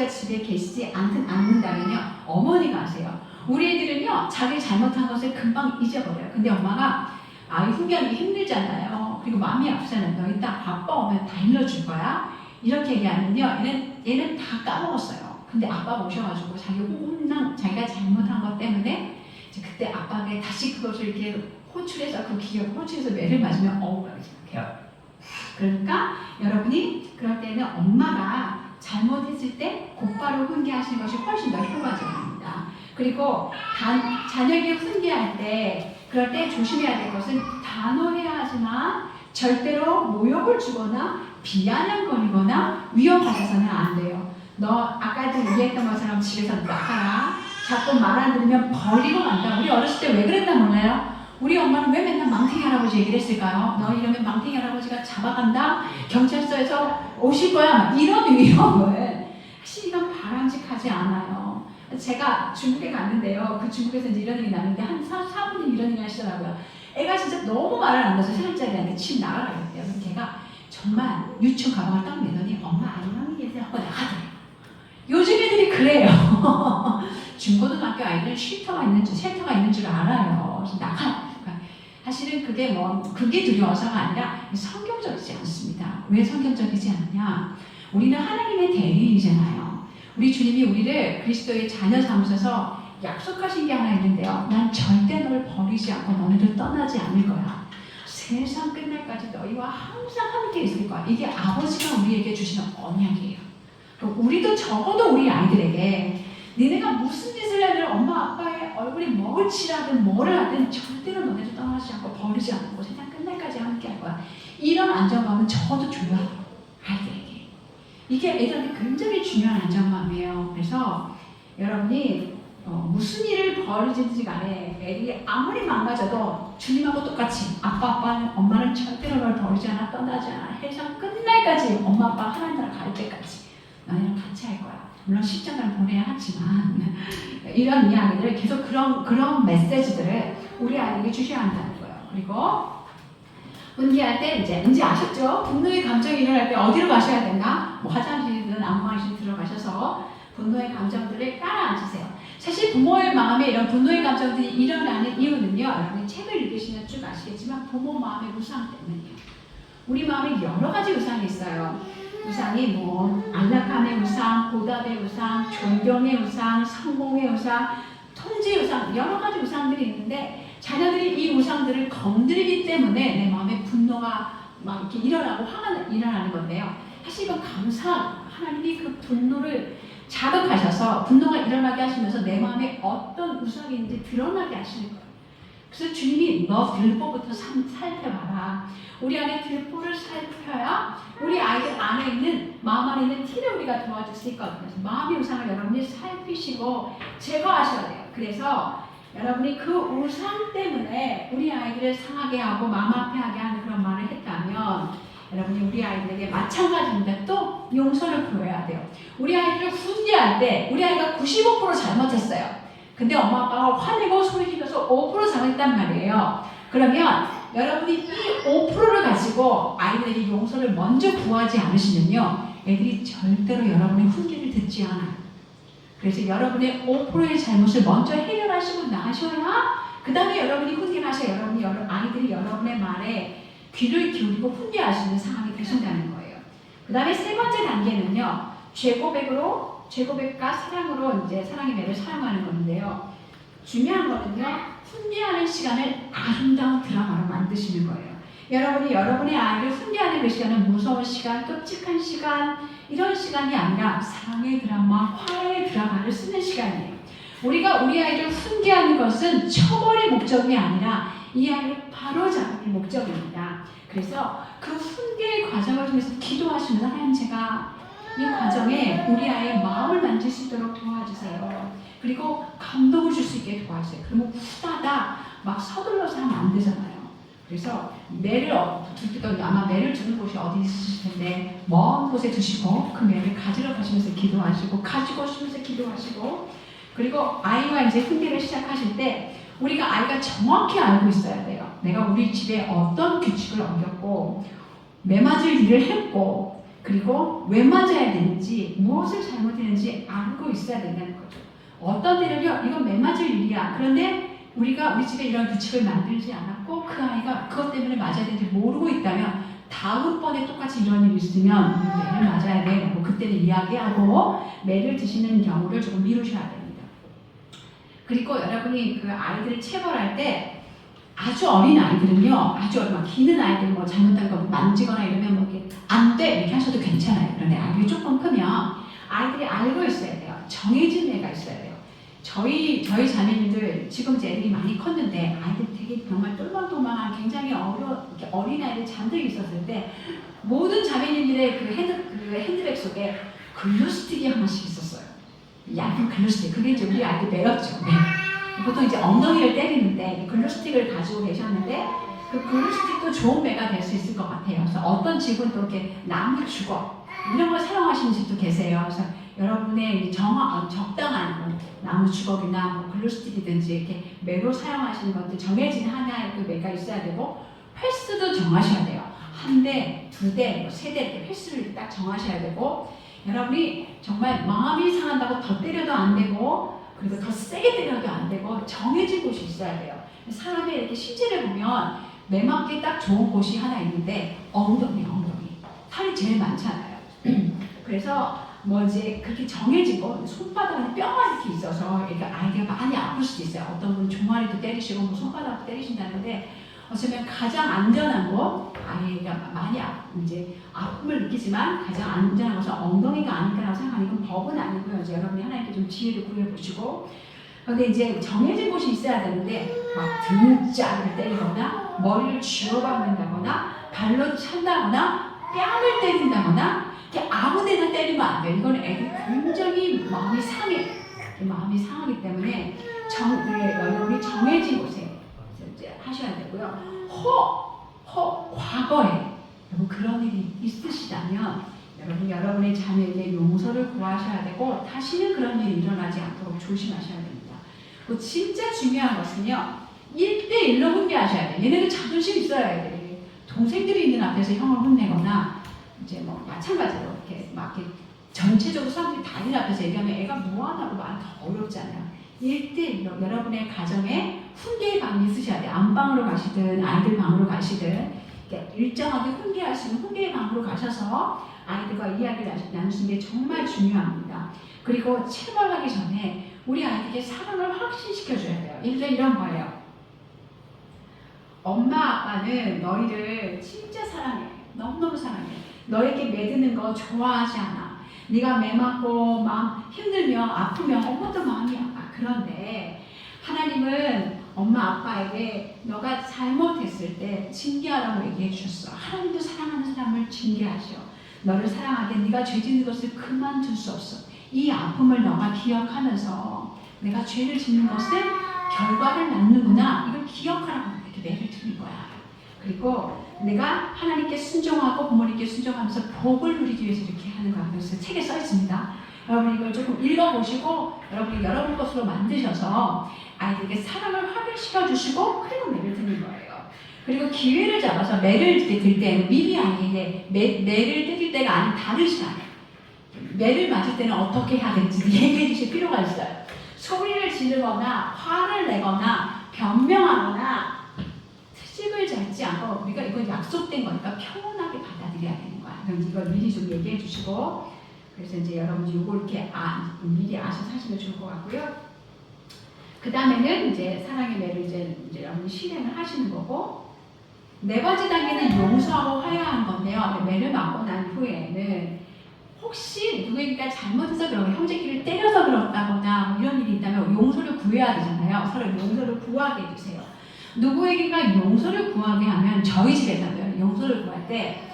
집에 계시지 않는다면요 어머니가 하세요. 우리 애들은요 자기 잘못한 것을 금방 잊어버려요. 근데 엄마가 훈계하는 게 힘들잖아요. 그리고 마음이 아프잖아요. 너 이따 아빠 오면 다 일러줄 거야. 이렇게 얘기하면요. 얘는 다 까먹었어요. 근데 아빠가 오셔가지고 자기가 잘못한 것 때문에 이제 그때 아빠가 다시 그것을 이렇게 호출해서 호출해서 매를 맞으면 억울하게 생각해요. 그러니까 여러분이 그럴 때는 엄마가 잘못했을 때 곧바로 훈계하시는 것이 훨씬 더 효과적입니다. 그리고 자녀에게 훈계할 때 그럴 때 조심해야 될 것은 단호해야 하지만 절대로 모욕을 주거나 비아냥거리거나 위협받아서는 안 돼요. 너 아까도 얘기했던 것처럼 집에서 나가라. 자꾸 말 안 들으면 버리고 간다. 우리 어렸을 때 왜 그랬나 몰라요? 우리 엄마는 왜 맨날 망탱이 할아버지 얘기를 했을까요? 너 이러면 망탱이 할아버지가 잡아간다? 경찰서에서 오실 거야? 이런 위협을 사실 이건 바람직하지 않아요. 제가 중국에 갔는데요. 그 중국에서 이제 이런 얘기 나는데 한 사부님 이런 얘기 하시더라고요. 애가 진짜 너무 말을 안 들어서 3살짜리한테 집 나가라 그랬대요. 그래서 걔가 정말 유치원 가방을 딱 내더니 엄마 안녕히 계세요 하고 나가더래요. 요즘 애들이 그래요. 중고등학교 아이들은 쉘터가 있는 줄 알아요. 그래서 나가. 사실은 그게 두려워서가 아니라 성경적이지 않습니다. 왜 성경적이지 않냐? 우리는 하나님의 대리인이잖아요. 우리 주님이 우리를 그리스도의 자녀 삼으셔서 약속하신 게 하나 있는데요. 난 절대 널 버리지 않고 너희를 떠나지 않을 거야. 세상 끝날까지 너희와 항상 함께 있을 거야. 이게 아버지가 우리에게 주시는 언약이에요. 우리도 적어도 우리 아이들에게 니네가 무슨 짓을 하든 엄마 아빠의 얼굴에 먹을 치라든 뭐를 하든 절대로 너네를 떠나지 않고 버리지 않고 세상 끝날까지 함께 할 거야. 이런 안정감은 적어도 줘야 해요. 아이들에게. 이게 애들한테 굉장히 중요한 안정감이에요. 그래서 여러분이 무슨 일을 벌이든지 간에 애들이 아무리 망가져도 주님하고 똑같이 엄마는 절대로 널 버리지 않아 떠나지 않아 세상 끝날까지 엄마 아빠 하나님 나라 갈 때까지 너희랑 같이 할 거야. 물론 십자가를 보내야 하지만 이런 이야기들 계속 그런 메시지들을 우리 아이에게 주셔야 한다는 거예요. 그리고 훈계할 때 이제 아셨죠? 분노의 감정이 일어날 때 어디로 가셔야 되나? 뭐 화장실이든 안방실 들어가셔서 분노의 감정들을 깔아앉으세요. 사실 부모의 마음에 이런 분노의 감정들이 일어나는 이유는요. 여러분이 책을 읽으시면 쭉 아시겠지만 부모 마음의 우상 때문이에요. 우리 마음에 여러 가지 우상이 있어요. 우상이 안락함의 우상, 보답의 우상, 존경의 우상, 성공의 우상, 통제의 우상, 여러 가지 우상들이 있는데 자녀들이 이 우상들을 건드리기 때문에 내 마음에 분노가 막 이렇게 일어나고 화가 일어나는 건데요. 사실 이건 하나님이 그 분노를 자극하셔서 분노가 일어나게 하시면서 내 마음에 어떤 우상이 있는지 드러나게 하시는 거예요. 그래서 주님이 너 들보부터 살펴봐라. 우리 안에 들보를 살펴야 우리 아이들 안에 있는 마음 안에 있는 티를 우리가 도와줄 수 있거든요. 그래서 마음의 우상을 여러분이 살피시고 제거하셔야 돼요. 그래서 여러분이 그 우상 때문에 우리 아이들을 상하게 하고 마음 아파하게 하는 그런 말을 했다면 여러분이 우리 아이들에게 마찬가지입니다. 또 용서를 구해야 돼요. 우리 아이들을 훈계할 때 우리 아이가 95% 잘못했어요. 근데 엄마 아빠가 화내고 소리 지르면서 5% 잘못했단 말이에요. 그러면 여러분이 이 5%를 가지고 아이들에게 용서를 먼저 구하지 않으시면요. 애들이 절대로 여러분의 훈계를 듣지 않아요. 그래서 여러분의 5%의 잘못을 먼저 해결하시고 나셔야 그 다음에 여러분이 훈계를 하셔야 아이들이 여러분의 말에 귀를 기울이고 훈계하시는 상황이 되신다는 거예요. 그 다음에 세 번째 단계는요. 죄고백과 사랑으로 이제 사랑의 매를 사용하는 건데요. 중요한 거는요. 훈계하는 시간을 아름다운 드라마로 만드시는 거예요. 여러분이 여러분의 아이를 훈계하는 그 시간은 무서운 시간, 끔찍한 시간 이런 시간이 아니라 사랑의 드라마, 화해의 드라마를 쓰는 시간이에요. 우리가 우리 아이를 훈계하는 것은 처벌의 목적이 아니라 이 아이를 바로잡는 목적입니다. 그래서 그 훈계의 과정을 통해서 기도하시면서 하나님 제가 이 과정에 우리 아이의 마음을 만질 수 있도록 도와주세요. 그리고 감동을 줄 수 있게 도와주세요. 그러면 후다닥 막 서둘러서 하면 안 되잖아요. 그래서 매를 둘 때도 아마 매를 두는 곳이 어디 있으실 텐데 먼 곳에 두시고 그 매를 가지러 가시면서 기도하시고 가지고 오시면서 기도하시고 그리고 아이와 이제 훈계를 시작하실 때 우리가 아이가 정확히 알고 있어야 돼요. 내가 우리 집에 어떤 규칙을 어겼고 매 맞을 일을 했고 그리고 왜 맞아야 되는지 무엇을 잘못했는지 알고 있어야 된다는 거죠. 어떤 때는요 이건 매 맞을 일이야. 그런데 우리가 우리 집에 이런 규칙을 만들지 않았고 그 아이가 그것 때문에 맞아야 되는지 모르고 있다면 다음번에 똑같이 이런 일이 있으면 매를 맞아야 돼 라고 그때는 이야기하고 매를 드시는 경우를 조금 미루셔야 됩니다. 그리고 여러분이 그 아이들을 체벌할 때 아주 어린 아이들은요, 아주 막 기는 아이들 뭐 잘못한 거 만지거나 이러면 뭐 이렇게 안 돼 이렇게 하셔도 괜찮아요. 그런데 아이들이 조금 크면 아이들이 알고 있어야 돼요. 정해진 애가 있어야 돼요. 저희 자매님들 지금 이제 애들이 많이 컸는데 아이들 되게 정말 똘망똘망한 굉장히 이렇게 어린 아이들 잠들어 있었을 때 모든 자매님들의 그 핸드백 속에 글루스틱이 하나씩 있었어요. 얇은 글루스틱. 그게 이제 우리 아이들 매였죠. 네. 보통 이제 엉덩이를 때리는데 글루스틱을 가지고 계셨는데 그 글루스틱도 좋은 매가 될 수 있을 것 같아요. 그래서 어떤 집은 또 이렇게 나무 주걱 이런 걸 사용하시는 집도 계세요. 그래서 여러분의 적당한 나무 주걱이나 뭐 글루스틱이든지 이렇게 매로 사용하시는 것들 정해진 하나의 그 매가 있어야 되고 횟수도 정하셔야 돼요. 한 대, 두 대, 뭐 세 대 이렇게 횟수를 딱 정하셔야 되고 여러분이 정말 마음이 상한다고 더 때려도 안 되고 그리고 더 세게 때려도 안 되고 정해진 곳이 있어야 돼요. 사람의 이렇게 신체를 보면 매 맞기 딱 좋은 곳이 하나 있는데 엉덩이. 살이 제일 많잖아요. 그래서 뭐 이제 그렇게 정해지고 손바닥에 뼈가 이렇게 있어서 이렇게 아이가 많이 아플 수도 있어요. 어떤 분은 종아리도 때리시고 뭐 손바닥도 때리신다는데 어쩌면 가장 안전한 곳 아이가 많이 이제 아픔을 느끼지만 가장 안전한 곳은 엉덩이가 아닐까라고 생각하는 이건 법은 아니고요. 이제 여러분이 하나님께 좀 지혜를 구해보시고 그런데 이제 정해진 곳이 있어야 되는데 막 등짝을 때리거나 머리를 쥐어박는다거나 발로 찬다거나 뺨을 때린다거나 이렇게 아무데나 때리면 안 돼요. 이거는 애들이 굉장히 마음이 상해. 마음이 상하기 때문에 여러분이 정해진 곳에 이제 하셔야 되고요. 과거에 여러분 그런 일이 있으시다면 여러분의 자녀에게 용서를 구하셔야 되고 다시는 그런 일이 일어나지 않도록 조심하셔야 됩니다. 그 진짜 중요한 것은요. 1대1로 훈계하셔야 돼요. 얘네들 자존심 있어야 돼요. 동생들이 있는 앞에서 형을 혼내거나 이제 뭐 마찬가지로 이렇게 막 이렇게 전체적으로 사람들이 다 있는 앞에서 얘기하면 애가 뭐하냐고 말은 더 어렵잖아요. 1대1로 여러분의 가정에 훈계의 방이 있으셔야 돼요. 안방으로 가시든 아이들 방으로 가시든 일정하게 훈계할 수 있는 훈계의 방으로 가셔서 아이들과 이야기를 나누시는 게 정말 중요합니다. 그리고 체벌하기 전에 우리 아이들에게 사랑을 확신시켜줘야 돼요. 예를 들어 이런 거예요. 엄마 아빠는 너희를 진짜 사랑해. 너무너무 사랑해. 너에게 매드는 거 좋아하지 않아. 네가 매 맞고 마음 힘들면 아프면 엄마도 마음이 아파. 그런데 하나님은 엄마 아빠에게 너가 잘못했을 때 징계하라고 얘기해 주셨어. 하나님도 사랑하는 사람을 징계하셔. 너를 사랑하게 네가 죄 짓는 것을 그만둘 수 없어. 이 아픔을 너가 기억하면서 내가 죄를 짓는 것은 결과를 낳는구나. 이걸 기억하라고 이렇게 매를 드는 거야. 그리고 내가 하나님께 순종하고 부모님께 순종하면서 복을 누리기 위해서 이렇게 하는 거야. 그래서 책에 써 있습니다. 여러분 이걸 조금 읽어보시고 여러분이 여러분 것으로 만드셔서 아이들에게 사랑을 확인시켜 주시고 그리고 매를 드는 거예요. 그리고 기회를 잡아서 매를 들 때는 미리 아이에게 매를 때릴 때가 아닌 다른 시간에 매를 맞을 때는 어떻게 해야 될지 얘기해 주실 필요가 있어요. 소리를 지르거나 화를 내거나 변명하거나 트집을 잡지 않고 우리가 이건 약속된 거니까 평온하게 받아들여야 되는 거야. 그럼 이걸 미리 좀 얘기해 주시고 그래서 이제 여러분이 이걸 이렇게 미리 아셔서 하시면 좋을 것 같고요. 그 다음에는 이제 사랑의 매를 이제 여러분이 실행을 하시는 거고 네 번째 단계는 용서하고 화해하는 건데요. 매를 맞고 난 후에는 혹시 누구에게 잘못해서 그러고 형제끼리 때려서 그렇다거나 뭐 이런 일이 있다면 용서를 구해야 되잖아요. 서로 용서를 구하게 해주세요. 누구에게가 용서를 구하게 하면 저희 집에서는 용서를 구할 때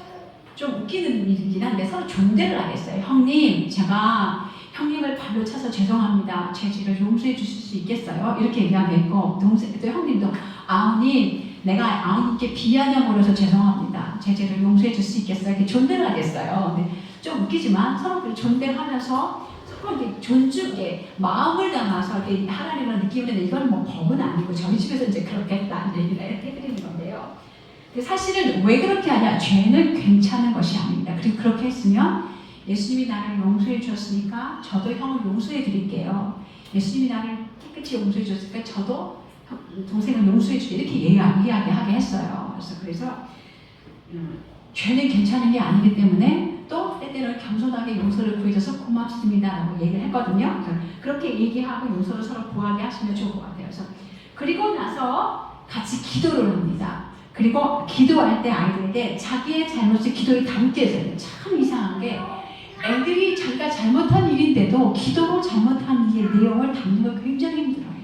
좀 웃기는 일이긴 한데 서로 존대를 하겠어요. 형님, 제가 형님을 발로 차서 죄송합니다. 제 죄를 용서해 주실 수 있겠어요? 이렇게 얘기하겠고 또 형님도 아우님, 내가 아우님께 비아냥거려서 죄송합니다. 제 죄를 용서해 줄 수 있겠어요? 이렇게 존대를 하겠어요. 근데 좀 웃기지만 서로 존대하면서 서로 이렇게 존중에 마음을 담아서 이렇게 하나님을 느끼는데 이건 뭐 법은 아니고 저희 집에서 이제 그렇게 했다는 얘기를 해드리는 건데요. 사실은 왜 그렇게 하냐? 죄는 괜찮은 것이 아닙니다. 그리고 그렇게 했으면 예수님이 나를 용서해 주셨으니까 저도 형을 용서해 드릴게요. 예수님이 나를 깨끗이 용서해 주셨으니까 저도 동생을 용서해 줄게 이렇게 이야기하게 했어요. 그래서 죄는 괜찮은 게 아니기 때문에 또 때때로 겸손하게 용서를 구해줘서 고맙습니다라고 얘기를 했거든요. 그렇게 얘기하고 용서를 서로 구하게 하시면 좋을 것 같아요. 그래서 그리고 나서 같이 기도를 합니다. 그리고 기도할 때 아이들에게 자기의 잘못을 기도에 담게 해줘요. 참 이상한 게 애들이 자기가 잘못한 일인데도 기도로 잘못한 일의 내용을 담는 걸 굉장히 힘들어해요.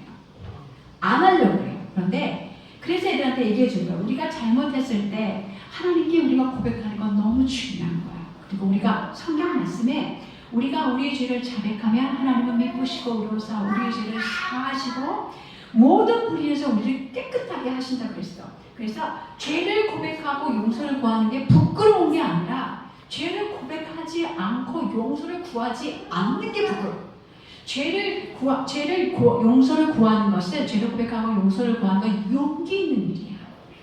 안 하려고 해요. 그런데 그래서 애들한테 얘기해 준 거예요. 우리가 잘못했을 때 하나님께 우리가 고백하는 건 너무 중요한 거예요. 그리고 우리가 성경 말씀에 우리가 우리의 죄를 자백하면 하나님은 미쁘시고 의로우사 우리의 죄를 사하시고 모든 불의에서 우리를 깨끗하게 하신다 그랬어. 그래서 죄를 고백하고 용서를 구하는 게 부끄러운 게 아니라 죄를 고백하지 않고 용서를 구하지 않는 게 부끄러워. 용서를 구하는 것은 죄를 고백하고 용서를 구하는 건 용기 있는 일이야.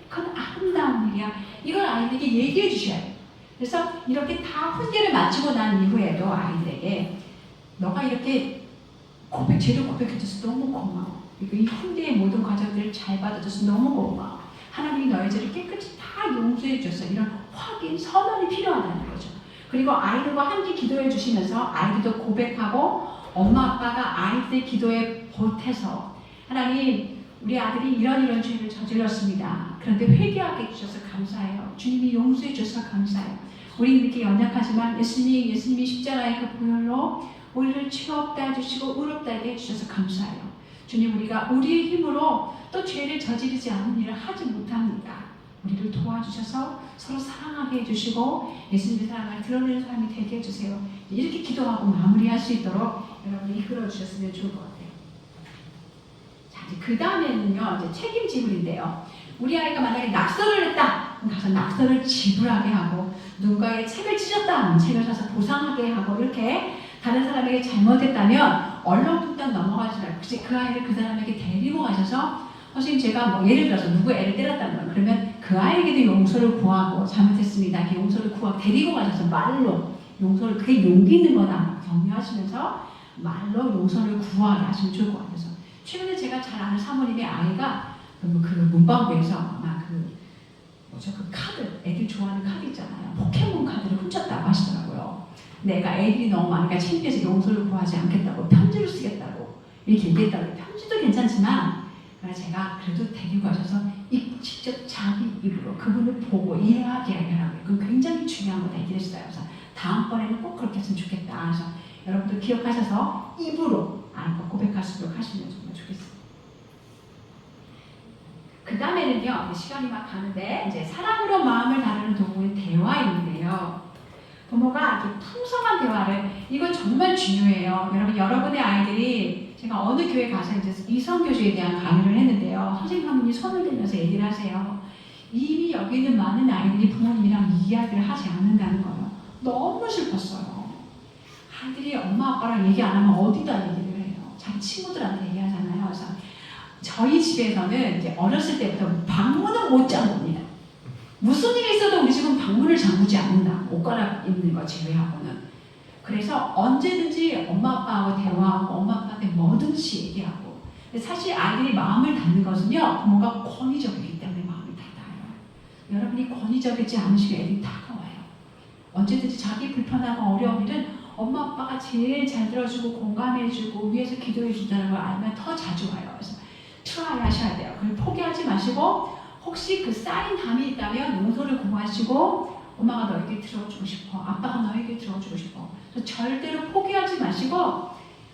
그건 아름다운 일이야. 이걸 아이들에게 얘기해 주셔야 돼요. 그래서 이렇게 다 훈계를 마치고 난 이후에도 아이들에게 너가 이렇게 죄를 고백해줘서 너무 고마워. 그리고 이 훈계의 모든 과정들을 잘 받아줘서 너무 고마워. 하나님이 너의 죄를 깨끗이 다 용서해줘서 이런 확인, 선언이 필요하다는 거죠. 그리고 아이들과 함께 기도해 주시면서 아이들도 고백하고 엄마 아빠가 아이들 기도에 보태서 하나님 우리 아들이 이런 죄를 저질렀습니다. 그런데 회개하게 해주셔서 감사해요. 주님이 용서해 주셔서 감사해요. 우리는 이렇게 연약하지만 예수님이 십자가의 그 보혈로 우리를 죄 없다 해주시고 의롭다 해주셔서 감사해요. 주님 우리가 우리의 힘으로 또 죄를 저지르지 않은 일을 하지 못합니다. 우리를 도와주셔서 서로 사랑하게 해주시고 예수님의 사랑을 드러내는 사람이 되게 해주세요. 이렇게 기도하고 마무리할 수 있도록 여러분이 이끌어 주셨으면 좋을 것 같아요. 자, 이제 그 다음에는요, 이제 책임 지불인데요. 우리 아이가 만약에 낙서를 했다, 그럼 가서 낙서를 지불하게 하고 누군가의 책을 찢었다 하면 책을 사서 보상하게 하고 이렇게 다른 사람에게 잘못했다면 얼렁뚱땅 넘어가지 말고 그 아이를 그 사람에게 데리고 가셔서 선생님 제가 뭐 예를 들어서 누구 애를 때렸다면 그러면 그 아이에게도 용서를 구하고 잘못했습니다. 이렇게 용서를 구하고 데리고 가셔서 말로 용서를 그게 용기 있는 거다 격려하시면서 말로 용서를 구하게 하시면 좋을 것 같아서 최근에 제가 잘 아는 사모님의 아이가 그 문방구에서 아마 그 카드 애들 좋아하는 카드 있잖아요. 포켓몬 카드를 훔쳤다고 하시더라고요. 내가 애들이 너무 많으니까 창피해서 용서를 구하지 않겠다고 편지를 쓰겠다고 이렇게 얘기했다고. 편지도 괜찮지만 제가 그래도 데리고 가셔서 직접 자기 입으로 그분을 보고 이해하게 하라고요. 그건 굉장히 중요한 거다 얘기했어요. 그래서 다음번에는 꼭 그렇게 했으면 좋겠다. 그래서 여러분들 기억하셔서 입으로 알고 고백할 수 있도록 하시면 정말 좋겠습니다. 그 다음에는요, 시간이 막 가는데 이제 사랑으로 마음을 다루는 도구인 대화인데요. 부모가 이렇게 풍성한 대화를 이건 정말 중요해요. 여러분의 아이들이 제가 어느 교회 가서 이제 이성교제에 대한 강의를 했는데요. 선생님 한 분이 손을 들면서 얘기를 하세요. 이미 여기 있는 많은 아이들이 부모님이랑 이야기를 하지 않는다는 거예요. 너무 슬펐어요. 아이들이 엄마 아빠랑 얘기 안 하면 어디다 얘기를 해요. 자기 친구들한테 얘기하잖아요. 그래서 저희 집에서는 이제 어렸을 때부터 방문은 못 잠굽니다. 무슨 일이 있어도 우리 집은 방문을 잠그지 않는다. 옷 갈아입는 거 제외하고는. 그래서 언제든지 엄마 아빠하고 대화하고 엄마 아빠한테 뭐든지 얘기하고. 사실 아이들이 마음을 닫는 것은요, 부모가 권위적이기 때문에 마음을 닫아요. 여러분이 권위적이지 않으시면 애들이 다가와요. 언제든지 자기 불편하고 어려운 일은 엄마 아빠가 제일 잘 들어주고 공감해주고 위에서 기도해준다는 걸 알면 더 자주 와요. 그래서 트라이 하셔야 돼요. 그걸 포기하지 마시고 혹시 그 쌓인 담이 있다면 용서를 구하시고 엄마가 너에게 들어주고 싶어. 아빠가 너에게 들어주고 싶어. 그래서 절대로 포기하지 마시고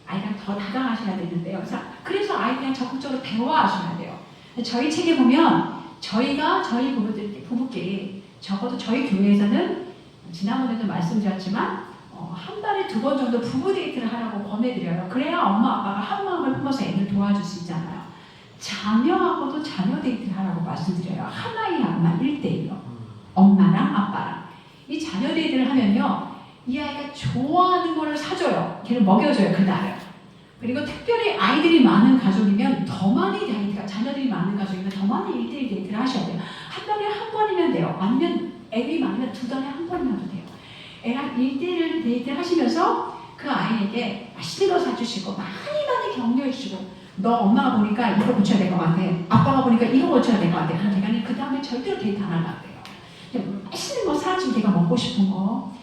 아이랑 더 다가가셔야 되는데요. 그래서 아이랑 적극적으로 대화하셔야 돼요. 저희 책에 보면 저희 부부끼리 적어도 저희 교회에서는 지난번에도 말씀드렸지만 한 달에 2번 정도 부부 데이트를 하라고 권해드려요. 그래야 엄마 아빠가 한 마음을 품어서 애를 도와줄 수 있잖아요. 자녀하고도 자녀 데이트를 하라고 말씀드려요. 하나의 양만 1대1로 엄마랑 아빠랑 이 자녀 데이트를 하면요 이 아이가 좋아하는 거를 사줘요. 걔를 먹여줘요 그날을. 그리고 특별히 아이들이 많은 가족이면 더 많이 데이트가 자녀들이 많은 가족이면 더 많이 1대1 데이트를 하셔야 돼요. 한 달에 한 번이면 돼요. 아니면 애들이 많으면 2달에 한 번이면 돼요. 애랑 1대1 데이트를 하시면서 그 아이에게 맛있는 거 사주시고 많이 격려해주시고 너 엄마가 보니까 이거 고쳐야 될 것 같아. 아빠가 보니까 이거 고쳐야 될 것 같아. 그러니까 그 다음에 절대로 데이트 안 하려고 해요. 맛있는 거 사주고 걔가 먹고 싶은 거.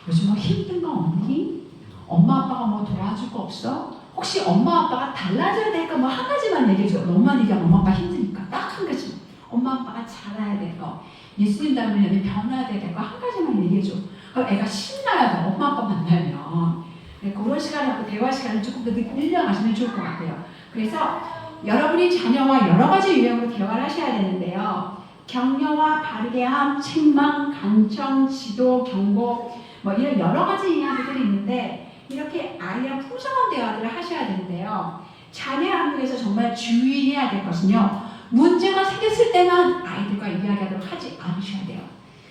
요즘 뭐 힘든 거 없니? 엄마 아빠가 뭐 도와줄 거 없어? 혹시 엄마 아빠가 달라져야 될까? 뭐 한 가지만 얘기해줘. 너만 얘기하면 엄마 아빠 힘드니까 딱 한 가지. 엄마 아빠가 잘해야 될 거, 예수님 닮으려면 변화해야 될 거 한 가지만 얘기해줘. 그럼 애가 신나야 돼. 엄마 아빠 만나면. 그런 시간하고 대화 시간을 조금 더 늘려가시면 좋을 것 같아요. 그래서 여러분이 자녀와 여러 가지 유형으로 대화를 하셔야 되는데요. 격려와 바르게 함, 책망, 간청, 지도, 경고 뭐 이런 여러 가지 이야기들이 있는데 이렇게 아이랑 풍성한 대화들을 하셔야 되는데요. 자녀 양육에서 정말 주의해야 될 것은요. 문제가 생겼을 때만 아이들과 이야기하도록 하지 않으셔야 돼요.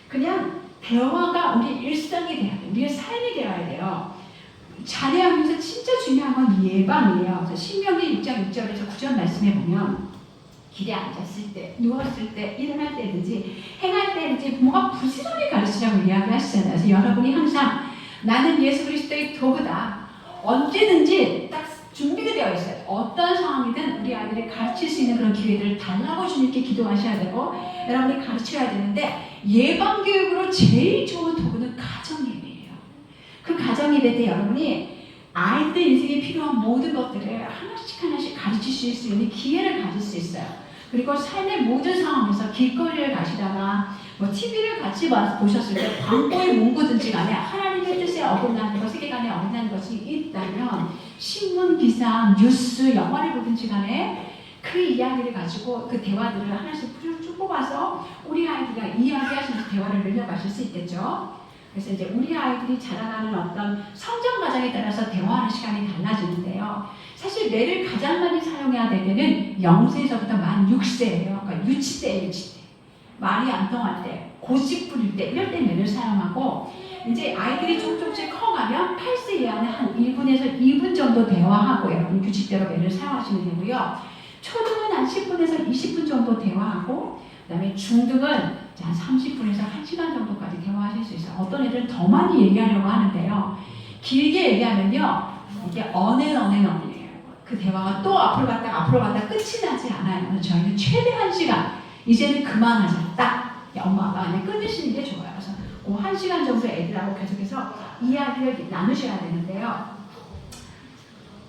그냥 대화가 우리 일상이 돼야 돼요. 우리의 삶이 되어야 돼요. 자녀 양육에서 진짜 중요한 건 예방이에요. 신명기 6장 6절에서 9절 말씀해 보면 길에 앉았을 때, 누웠을 때, 일어날 때든지 행할 때든지 부모가 부지런히 가르치라고 이야기하시잖아요. 그래서 여러분이 항상 나는 예수 그리스도의 도구다. 언제든지 딱 준비가 되어 있어요. 어떤 상황이든 우리 아이들이 가르칠 수 있는 그런 기회들을 달라고 주님께 기도하셔야 되고 여러분이 가르쳐야 되는데 예방교육으로 제일 좋은 도구는 가정예배예요. 그 가정예배 때 여러분이 아이들 인생에 필요한 모든 것들을 하나씩 가르칠 수 있는 기회를 가질 수 있어요. 그리고 삶의 모든 상황에서 길거리를 가시다가 뭐 TV를 같이 보셨을 때 광고의 문구든지 간에 하나님의 뜻에 어긋나는 것, 세계관에 어긋나는 것이 있다면 신문, 기사, 뉴스, 영화를 보든지 간에 그 이야기를 가지고 그 대화들을 하나씩 쭉 뽑아서 우리 아이들과 이야기하시면서 대화를 늘려가실 수 있겠죠. 그래서 이제 우리 아이들이 자라나는 어떤 성장 과정에 따라서 대화하는 시간이 달라지는데요. 사실 뇌를 가장 많이 사용해야 될 때는 0세에서부터 만 6세예요. 그러니까 유치때. 말이 안 통할 때, 고집 부릴 때 이럴 때 뇌를 사용하고 이제 아이들이 조금씩 커가면 8세 이하는 한 1분에서 2분 정도 대화하고 여러분 규칙대로 뇌를 사용하시면 되고요. 초등은 한 10분에서 20분 정도 대화하고 그다음에 중등은 한 30분에서 1시간 정도까지 대화하실 수 있어요. 어떤 애들은 더 많이 얘기하려고 하는데요. 길게 얘기하면요. 이게 언행이에요. 그 대화가 또 앞으로 갔다 끝이 나지 않아요. 저희는 최대 1시간. 이제는 그만하자. 딱 엄마가 그냥 끊으시는 게 좋아요. 그래서 그 1시간 정도 애들하고 계속해서 이야기를 나누셔야 되는데요.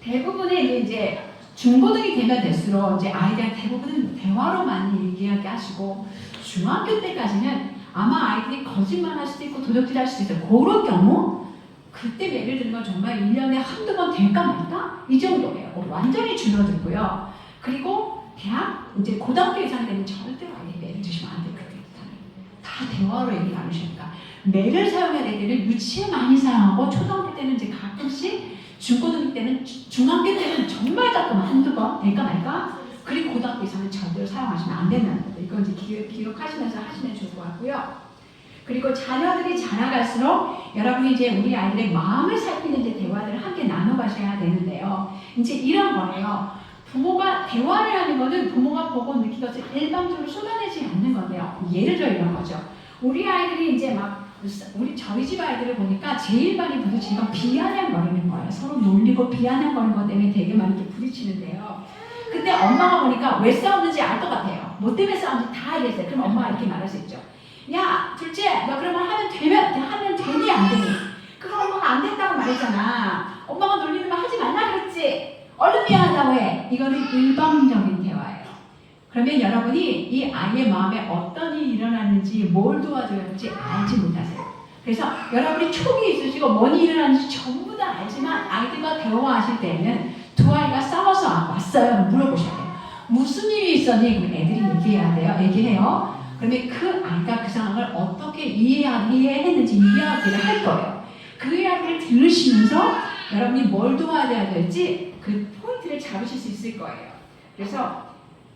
대부분의 이제 중고등이 되면 될수록 이제 아이들 대부분은 대화로 많이 이야기하시고 중학교 때까지는 아마 아이들이 거짓말할 수도 있고 도둑질할 수도 있어요. 그런 경우 그때 예를 들면 정말 1년에 한두 번 될까 말까? 이 정도예요. 완전히 줄어들고요. 그리고 대학, 이제 고등학교 이상 되면 절대로 아이들이 매를 드시면 안 되거든요. 다 대화로 얘기 나누시니까. 매를 사용해야 될 때는 유치에 많이 사용하고 초등학교 때는 이제 가끔씩 중고등학교 때는 중학교 때는 정말 가끔 한두 번 될까 말까? 그리고 고등학교 이상은 절대로 사용하시면 안 된다는 거죠. 이거 이제 기억하시면서 하시면 좋을 것 같고요. 그리고 자녀들이 자라갈수록 여러분이 이제 우리 아이들의 마음을 살피는 이제 대화들을 함께 나눠가셔야 되는데요. 이제 이런 거예요. 부모가 대화를 하는 거는 부모가 보고 느낀 것을 일방적으로 쏟아내지 않는 건데요. 예를 들어 이런 거죠. 우리 아이들이 이제 막 저희 집 아이들을 보니까 제일 많이 부딪히는 비아냥거리는 거예요. 서로 놀리고 비아냥거리는 것 때문에 되게 많이 이렇게 부딪히는데요. 근데 엄마가 보니까 왜 싸웠는지 알 것 같아요. 뭐 때문에 싸웠는지 다 알겠어요. 그럼 엄마가 이렇게 말할 수 있죠. 야, 둘째, 너 그러면 하면 되니 안 되니? 그거 엄마가 안 된다고 말했잖아. 엄마가 놀리는 말 하지 말라 그랬지. 얼른 미안하다고 해. 이거는 일방적인 대화예요. 그러면 여러분이 이 아이의 마음에 어떤 일이 일어났는지 뭘 도와줘야 할지 알지 못하세요. 그래서 여러분이 촉이 있으시고 뭔 일이 일어났는지 전부 다 알지만 아이들과 대화하실 때는 두 아이가 싸워서 왔어요. 물어보셔야 돼요. 무슨 일이 있었니? 그럼 애들이 얘기해야 돼요. 얘기해요. 그러면 그 아이가 그 상황을 어떻게 이해했는지 이야기를 할 거예요. 그 이야기를 들으시면서 여러분이 뭘 도와줘야 될지 그 포인트를 잡으실 수 있을 거예요. 그래서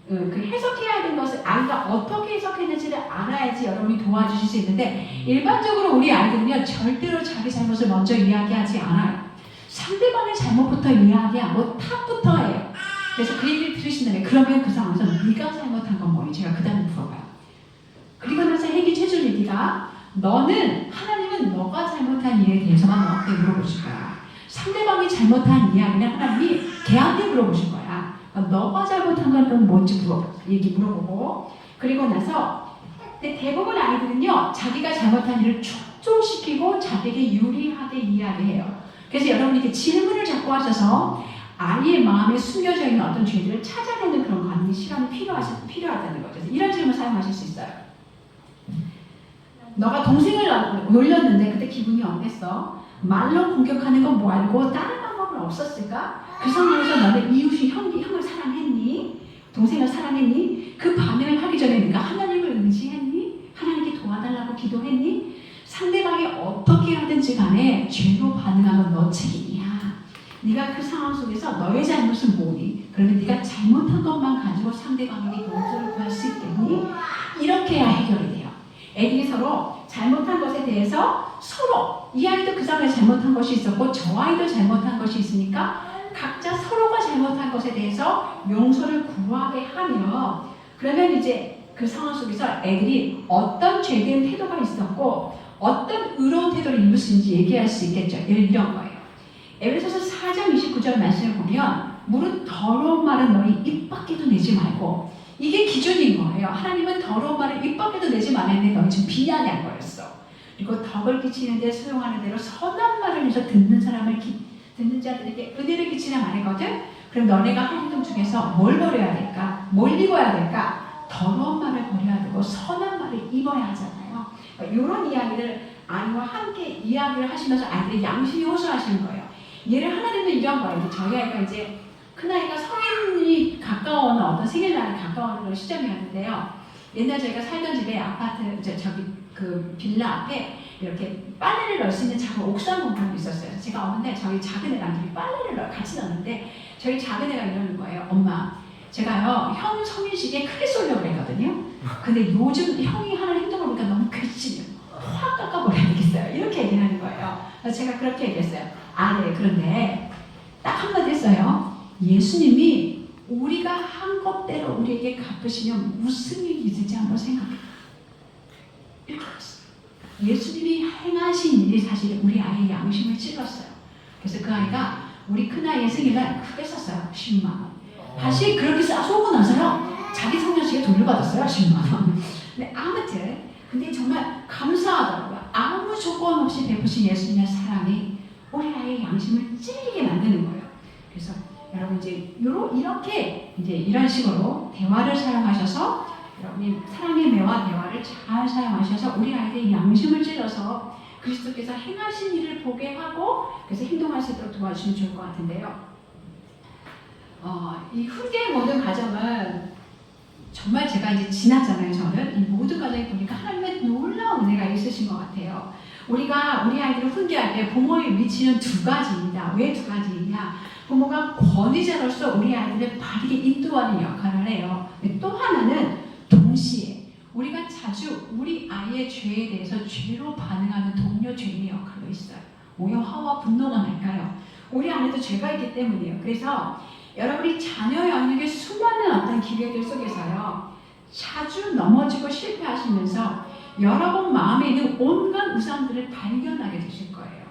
그 해석해야 되는 것을 아이가 어떻게 해석했는지를 알아야지 여러분이 도와주실 수 있는데 일반적으로 우리 아이들은요 절대로 자기 잘못을 먼저 이야기하지 않아요. 상대방의 잘못부터 이야기하고 탓부터 해요. 그래서 그 얘기를 들으신 다음에 그러면 그 상황에서 네가 잘못한 건 뭐니? 제가 그 다음에 물어봐요. 그리고 나서 핵이 최종 얘기가 너는 하나님은 너가 잘못한 일에 대해서만 너한테 물어보실 거야. 상대방이 잘못한 이야기는 하나님이 걔한테 물어보실 거야. 너가 잘못한 건 뭔지 물어보고 그리고 나서 근데 대부분 아이들은요, 자기가 잘못한 일을 축소시키고 자기에게 유리하게 이야기해요. 그래서 여러분이 이렇게 질문을 자꾸 하셔서 아이의 마음에 숨겨져 있는 어떤 죄들을 찾아내는 그런 관계 시간이 필요하다는 거죠. 이런 질문 사용하실 수 있어요. 너가 동생을 놀렸는데 그때 기분이 어땠어? 말로 공격하는 건 뭐 알고 다른 방법은 없었을까? 그 상황에서 너는 이웃이 형을 사랑했니? 동생을 사랑했니? 그 반응을 하기 전에 네가 하나님을 의지했니? 하나님께 도와달라고 기도했니? 상대방이 어떻게 하든지 간에 죄로 반응하면 너 책임이야. 네가 그 상황 속에서 너의 잘못은 뭐니? 그러면 네가 잘못한 것만 가지고 상대방에게 용서를 구할 수 있겠니? 이렇게 해야 해결이 돼요. 애들이 서로 잘못한 것에 대해서 서로 이 아이도 그 사람이 잘못한 것이 있었고 저 아이도 잘못한 것이 있으니까 각자 서로가 잘못한 것에 대해서 용서를 구하게 하며 그러면 이제 그 상황 속에서 애들이 어떤 죄된 태도가 있었고 어떤 의로운 태도를 입을 수 있는지 얘기할 수 있겠죠. 이런 거예요. 에베소서 4장 29절 말씀을 보면 무릇 더러운 말은 너희 입 밖에도 내지 말고 이게 기준인 거예요. 하나님은 더러운 말을 입 밖에도 내지 말았는데 너희 지금 비난한 거였어. 그리고 덕을 끼치는 데 소용하는 대로 선한 말을 해서 듣는 자들에게 은혜를 끼치라 말이거든. 그럼 너네가 한 행동 중에서 뭘 버려야 될까? 뭘 입어야 될까? 더러운 말을 버려야 되고 선한 말을 입어야 하잖아요. 이런 이야기를 아이와 함께 이야기를 하시면서 아이들의 양심이 호소하시는 거예요. 예를 하나 들면 이런 거예요. 저희 아이가 이제 큰아이가 성인이 가까워오는 어떤 생일날이 가까워오는 그런 시점이었는데요. 옛날 저희가 살던 집에 아파트 그 빌라 앞에 이렇게 빨래를 넣을 수 있는 작은 옥상 공간이 있었어요. 제가 어느 날 저희 작은 애랑 둘이 빨래를 같이 넣었는데 저희 작은 애가 이러는 거예요. 엄마, 제가요 형 성인식에 크게 쏘려고 했거든요. 근데 요즘 형이 하는 행동을 보니까 너무 괘씸해요. 확 깎아버려야 되겠어요. 이렇게 얘기를 하는 거예요. 그래서 제가 그렇게 얘기했어요. 아, 네, 그런데 딱 한마디 했어요. 예수님이 우리가 한 것대로 우리에게 갚으시면 무슨 일이 있을지 한번 생각해. 이렇게 했어요. 예수님이 행하신 일이 사실 우리 아이의 양심을 찔렀어요. 그래서 그 아이가 우리 큰아이의 생일날 크게 썼어요. 10만 원. 다시 그렇게 쏘고 나서요. 자기 성년식에 돌려받았어요. 10만 원. 근데 아무튼 근데 정말 감사하더라고요. 아무 조건 없이 베푸신 예수님의 사랑이 우리 아이의 양심을 찔리게 만드는 거예요. 그래서 여러분 이제 이렇게 이제 이런 식으로 대화를 사용하셔서 여러분이 사랑의 매와 대화를 잘 사용하셔서 우리 아이들의 양심을 찔러서 그리스도께서 행하신 일을 보게 하고 그래서 행동할 수 있도록 도와주시면 좋을 것 같은데요. 이 훈계의 모든 과정은 정말 제가 이제 지났잖아요. 저는 이 모든 과정을 보니까 하나님의 놀라운 은혜가 있으신 것 같아요. 우리가 우리 아이들을 훈계할 때 부모의 위치는 두 가지입니다. 왜 두 가지이냐? 부모가 권위자로서 우리 아이들을 바르게 인도하는 역할을 해요. 또 하나는 동시에 우리가 자주 우리 아이의 죄에 대해서 죄로 반응하는 동료 죄인의 역할도 있어요. 오히려 화와 분노가 날까요? 우리 안에도 죄가 있기 때문이에요. 그래서 여러분이 자녀 양육의 수많은 어떤 기회들 속에서요. 자주 넘어지고 실패하시면서 여러분 마음에 있는 온갖 우상들을 발견하게 되실 거예요.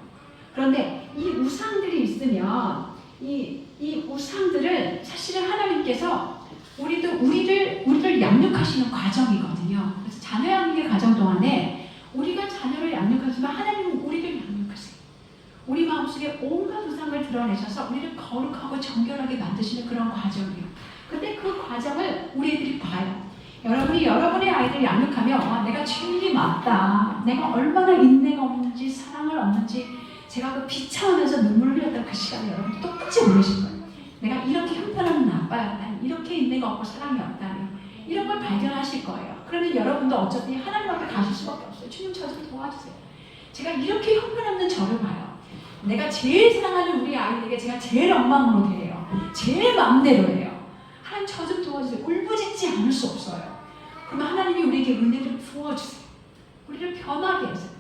그런데 이 우상들이 있으면 이 우상들을 사실은 하나님께서 우리를 양육하시는 과정이거든요. 그래서 자녀 양육의 과정 동안에 우리가 자녀를 양육하지만 하나님은 우리를 양육하세요. 우리 마음속에 온갖 우상을 드러내셔서 우리를 거룩하고 정결하게 만드시는 그런 과정이에요. 근데 그 과정을 우리 애들이 봐요. 여러분이 여러분의 아이들 양육하면 내가 죄인이 맞다. 내가 얼마나 인내가 없는지 사랑을 없는지 제가 그 비참하면서 눈물을 흘렸던 그 시간에 여러분이 똑같이 모르실 거예요. 내가 이렇게 형편없는 아빠였다니 이렇게 인내가 없고 사랑이 없다니 이런 걸 발견하실 거예요. 그러면 여러분도 어차피 하나님 앞에 가실 수밖에 없어요. 주님 저 좀 도와주세요. 제가 이렇게 형편없는 저를 봐요. 내가 제일 사랑하는 우리 아이에게 제가 제일 엉망으로 대해요. 제일 마음대로 해요. 하나님 저 좀 도와주세요. 울부짖지 않을 수 없어요. 그러면 하나님이 우리에게 은혜를 부어주세요. 우리를 변하게 해주세요.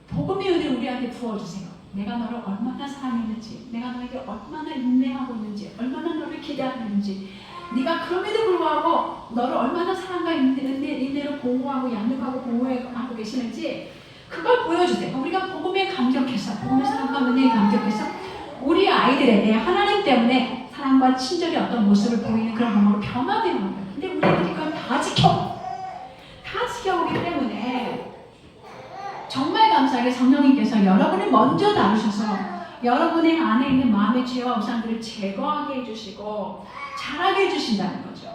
복음의 은혜를 우리한테 부어주세요. 내가 너를 얼마나 사랑했는지, 내가 너에게 얼마나 인내하고 있는지, 얼마나 너를 기대하는지, 네가 그럼에도 불구하고 너를 얼마나 사랑과 인내로 보호하고 양육하고 보호하고 계시는지 그걸 보여주세요. 우리가 복음에 감격해서, 복음의 사랑과 은혜에 감격해서 우리 아이들에게 하나님 때문에 사랑과 친절의 어떤 모습을 보이는 그런 방법으로 변화되는 거예요. 근데 우리 애들이 그걸 다 지켜보기 때문에 감사하게 성령님께서 여러분을 먼저 다루셔서 여러분의 안에 있는 마음의 죄와 우상들을 제거하게 해주시고 자라게 해주신다는 거죠.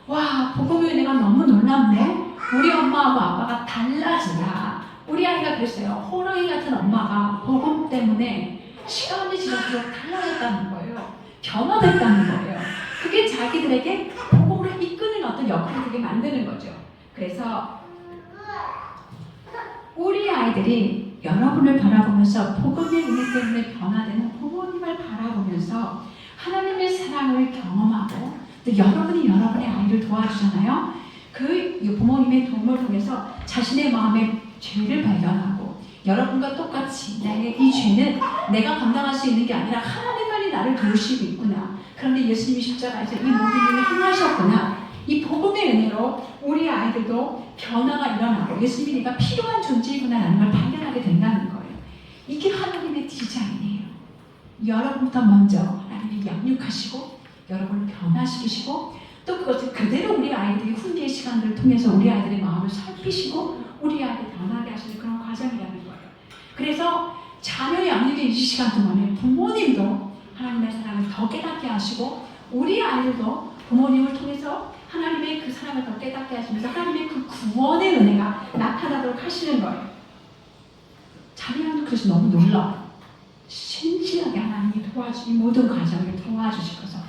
와, 복음의 은혜가 너무 놀랍네. 우리 엄마하고 아빠가 달라지라. 우리 아이가 그랬어요. 호랑이 같은 엄마가 복음 때문에 시간이 지날수록 달라졌다는 거예요. 변화됐다는 거예요. 그게 자기들에게 복음으로 이끄는 어떤 역할을 그게 만드는 거죠. 그래서 우리 아이들이 여러분을 바라보면서 복음의 은혜 때문에 변화되는 부모님을 바라보면서 하나님의 사랑을 경험하고 또 여러분이 여러분의 아이를 도와주잖아요. 그 부모님의 도움을 통해서 자신의 마음의 죄를 발견하고 여러분과 똑같이 나의 이 죄는 내가 감당할 수 있는 게 아니라 하나님만이 나를 도우시고 있구나. 그런데 예수님이 십자가에서 이 모든 일을 행하셨구나. 이 복음의 은혜로 우리 아이들도 변화가 일어나고 예수님이 내가 필요한 존재이구나라는 걸 발견하게 된다는 거예요. 이게 하나님의 디자인이에요. 여러분부터 먼저 하나님이 양육하시고 여러분을 변화시키시고 또 그것을 그대로 우리 아이들이 훈계의 시간들을 통해서 우리 아이들의 마음을 살피시고 우리 아이들 변하게 하시는 그런 과정이라는 거예요. 그래서 자녀 양육의 이 시간 동안에 부모님도 하나님의 사랑을 더 깨닫게 하시고 우리 아이들도 부모님을 통해서 하나님의 그 사랑을 더 깨닫게 하시면서 하나님의 그 구원의 은혜가 나타나도록 하시는 거예요. 자녀는 그래서 너무 놀라워요. 신실하게 하나님이 이 모든 과정을 도와주시고서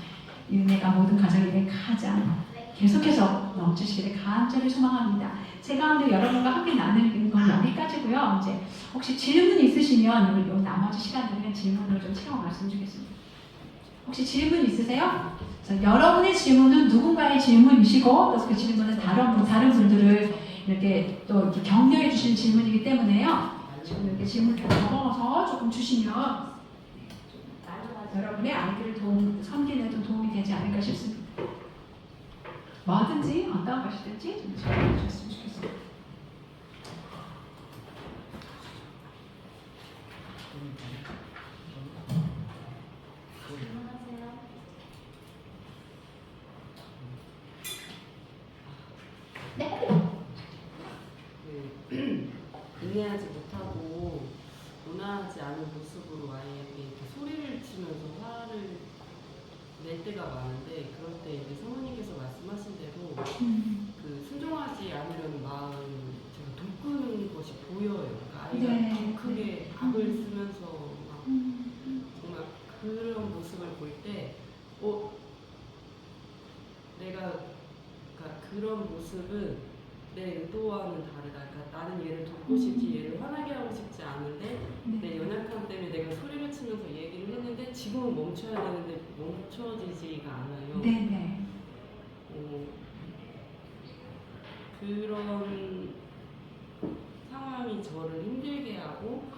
이 은혜가 모든 가정에 가장 계속해서 넘치시기를 간절히 소망합니다. 제가 오늘 여러분과 함께 나누는 건 여기까지고요. 이제 혹시 질문 있으시면 요 나머지 시간 되면 질문을 좀 채워 말씀 주겠습니다. 혹시 질문 있으세요? 여러분의 질문은 누군가의 질문이시고 또 그 질문은 다른 분들을 이렇게 또 이렇게 격려해 주시는 질문이기 때문에요. 지금 이렇게 질문을 적어서 조금 주시면 여러분의 아이들을 섬기는 데 도움이 되지 않을까 싶습니다. 뭐든지 어떤 것이든지 좀 질문해 주셨으면 좋겠습니다. 이해하지 못하고 원하지 않은 모습으로 아이에게 이렇게 소리를 치면서 화를 낼 때가 많은데 그럴 때 이제 성모님께서 말씀하신 대로 그 순종하지 않으려는 마음 제가 돕는 것이 보여요. 그러니까 아이가 더 크게 악을 쓰면서 막 정말 그런 모습을 볼 때 내가 그러니까 그런 모습은 내 의도와는 다르다. 그러니까 나는 얘를 돕고 싶지, 얘를 화나게 하고 싶지 않은데 내 연약함 때문에 내가 소리를 치면서 얘기를 했는데 지금은 멈춰야 되는데 멈춰지지가 않아요. 네네. 그런 상황이 저를 힘들게 하고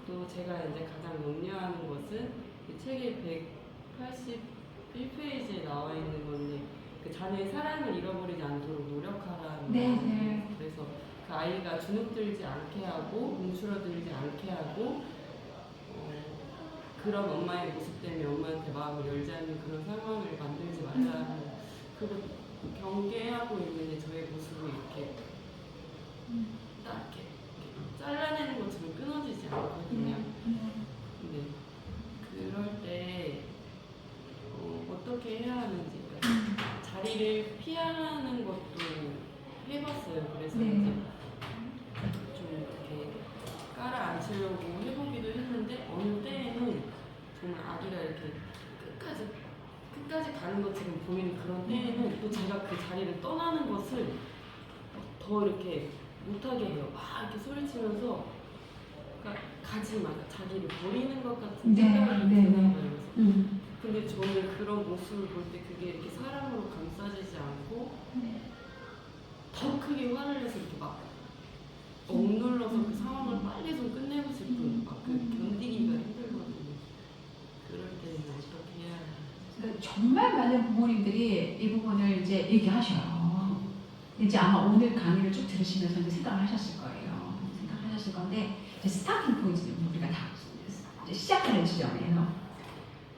또 제가 이제 가장 염려하는 것은 이 책의 181페이지에 나와 있는 건데 그 자녀의 사랑을 잃어버리지 않도록 노력하라는 거예요. 그래서 그 아이가 주눅들지 않게 하고 움츠러들지 않게 하고 그런 엄마의 모습 때문에 엄마한테 마음을 열지 않는 그런 상황을 만들지 말자. 그리고 경계하고 있는 저의 모습을 이렇게 딱 이렇게 잘라내는 것처럼 끊어지지 않거든요. 근데 그럴 때 어떻게 해야 하는지 자리를 피하는 것도 해봤어요. 그래서 이제 좀 이렇게 깔아앉히려고 해보기도 했는데 어느 때에는 정말 아기가 이렇게 끝까지 가는 것처럼 보이는 그런 때에는 또 제가 그 자리를 떠나는 것을 더 이렇게 못하게 해요. 막 이렇게 소리치면서 그러니까 가지 마, 자기를 버리는 것 같은 생각이 드는 거예요. 근데 저는 그런 모습을 볼 때 그게 이렇게 사랑으로 감싸지지 않고 더 크게 화를 내서 이렇게 막 억눌러서 그 상황을 빨리 좀 끝내고 싶은 막 그 견디기가 힘들거든요. 그럴 때는 어떻게 해야 그러니까 정말 많은 부모님들이 이 부분을 이제 얘기하셔요. 이제 아마 오늘 강의를 쭉 들으시면서 이제 생각을 하셨을 거예요. 생각하셨을 건데 이제 스타팅 포인트는 우리가 다 이제 시작하는 지점이에요.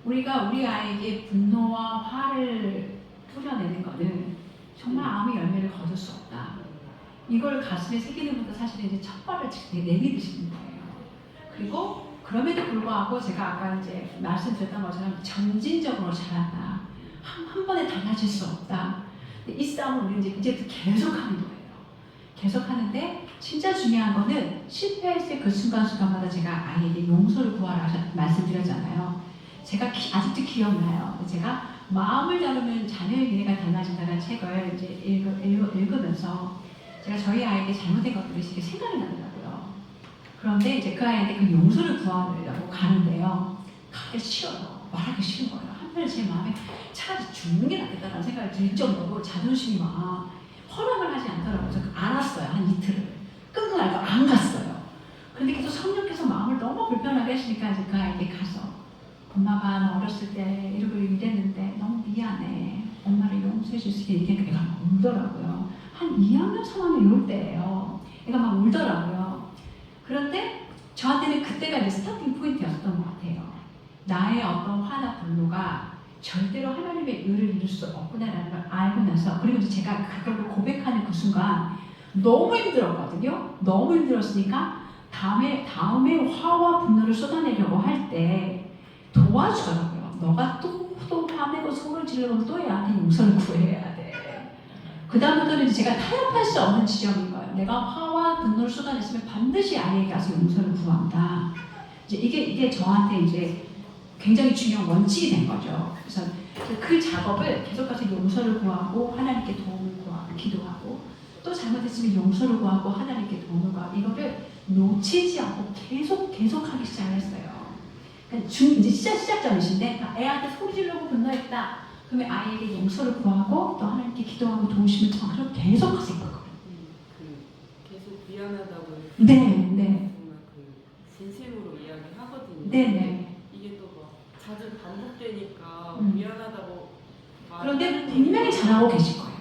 우리가 우리 아이에게 분노와 화를 풀어내는 것은 정말 아무 열매를 거둘 수 없다. 이걸 가슴에 새기는 것도 사실은 이제 첫 발을 내디디시는 거예요. 그리고 그럼에도 불구하고 제가 아까 이제 말씀드렸던 것처럼 점진적으로 자란다. 한 번에 달라질 수 없다. 근데 이 싸움을 우리는 이제부터 계속하는 거예요. 계속하는데 진짜 중요한 거는 실패했을 때 그 순간순간마다 제가 아이에게 용서를 구하라 말씀드렸잖아요. 제가 아직도 기억나요. 제가 마음을 다루면 자녀의 미래가 달라진다는 책을 이제 읽으면서 제가 저희 아이에게 잘못된 것들이 이렇게 생각이 나더라고요. 그런데 이제 그 아이한테 그 용서를 구하려고 가는데요. 가기 싫어요. 말하기 싫은 거예요. 한편에 제 마음에 차라리 죽는 게 낫겠다는 생각이 들 정도로 자존심이 막 허락을 하지 않더라고요. 그래서 알았어요. 한 이틀을. 끙끙 앓고 안 갔어요. 근데 계속 성령께서 마음을 너무 불편하게 하시니까 이제 그 아이에게 가서 엄마가 너 어렸을 때 이러고 이랬는데 너무 미안해. 엄마를 용서해 줄 수 있게 얘기하니까 애가 막 울더라고요. 한 2학년, 3학년 이럴 때예요. 애가 막 울더라고요. 그런데 저한테는 그때가 이제 스타팅 포인트였던 것 같아요. 나의 어떤 화나 분노가 절대로 하나님의 의를 이룰 수 없구나라는 걸 알고 나서, 그리고 이제 제가 그걸 고백하는 그 순간 너무 힘들었거든요. 너무 힘들었으니까 다음에 화와 분노를 쏟아내려고 할 때 도와주더라고요. 너가 또 화내고 소를 지르면 또 얘한테 용서를 구해야 돼. 그 다음부터는 제가 타협할 수 없는 지점인 거예요. 내가 화와 분노를 쏟아냈으면 반드시 아이에게 가서 용서를 구한다. 이제 이게 저한테 이제 굉장히 중요한 원칙이 된 거죠. 그래서 그 작업을 계속해서 용서를 구하고 하나님께 도움을 구하고 기도하고 또 잘못했으면 용서를 구하고 하나님께 도움을 구하고 이거를 놓치지 않고 계속하기 시작했어요. 그러니까 이제 시작점이신데 애한테 소리 지르고 분노했다. 그러면 아이에게 용서를 구하고 또 하나님께 기도하고 도우심을 청하고 계속 하실 거예요. 계속 미안하다고 네. 정말 진심으로 이야기하거든요. 네네. 이게 또 막 자주 반복되니까 미안하다고 그런데 분명히 잘하고 계실 거예요.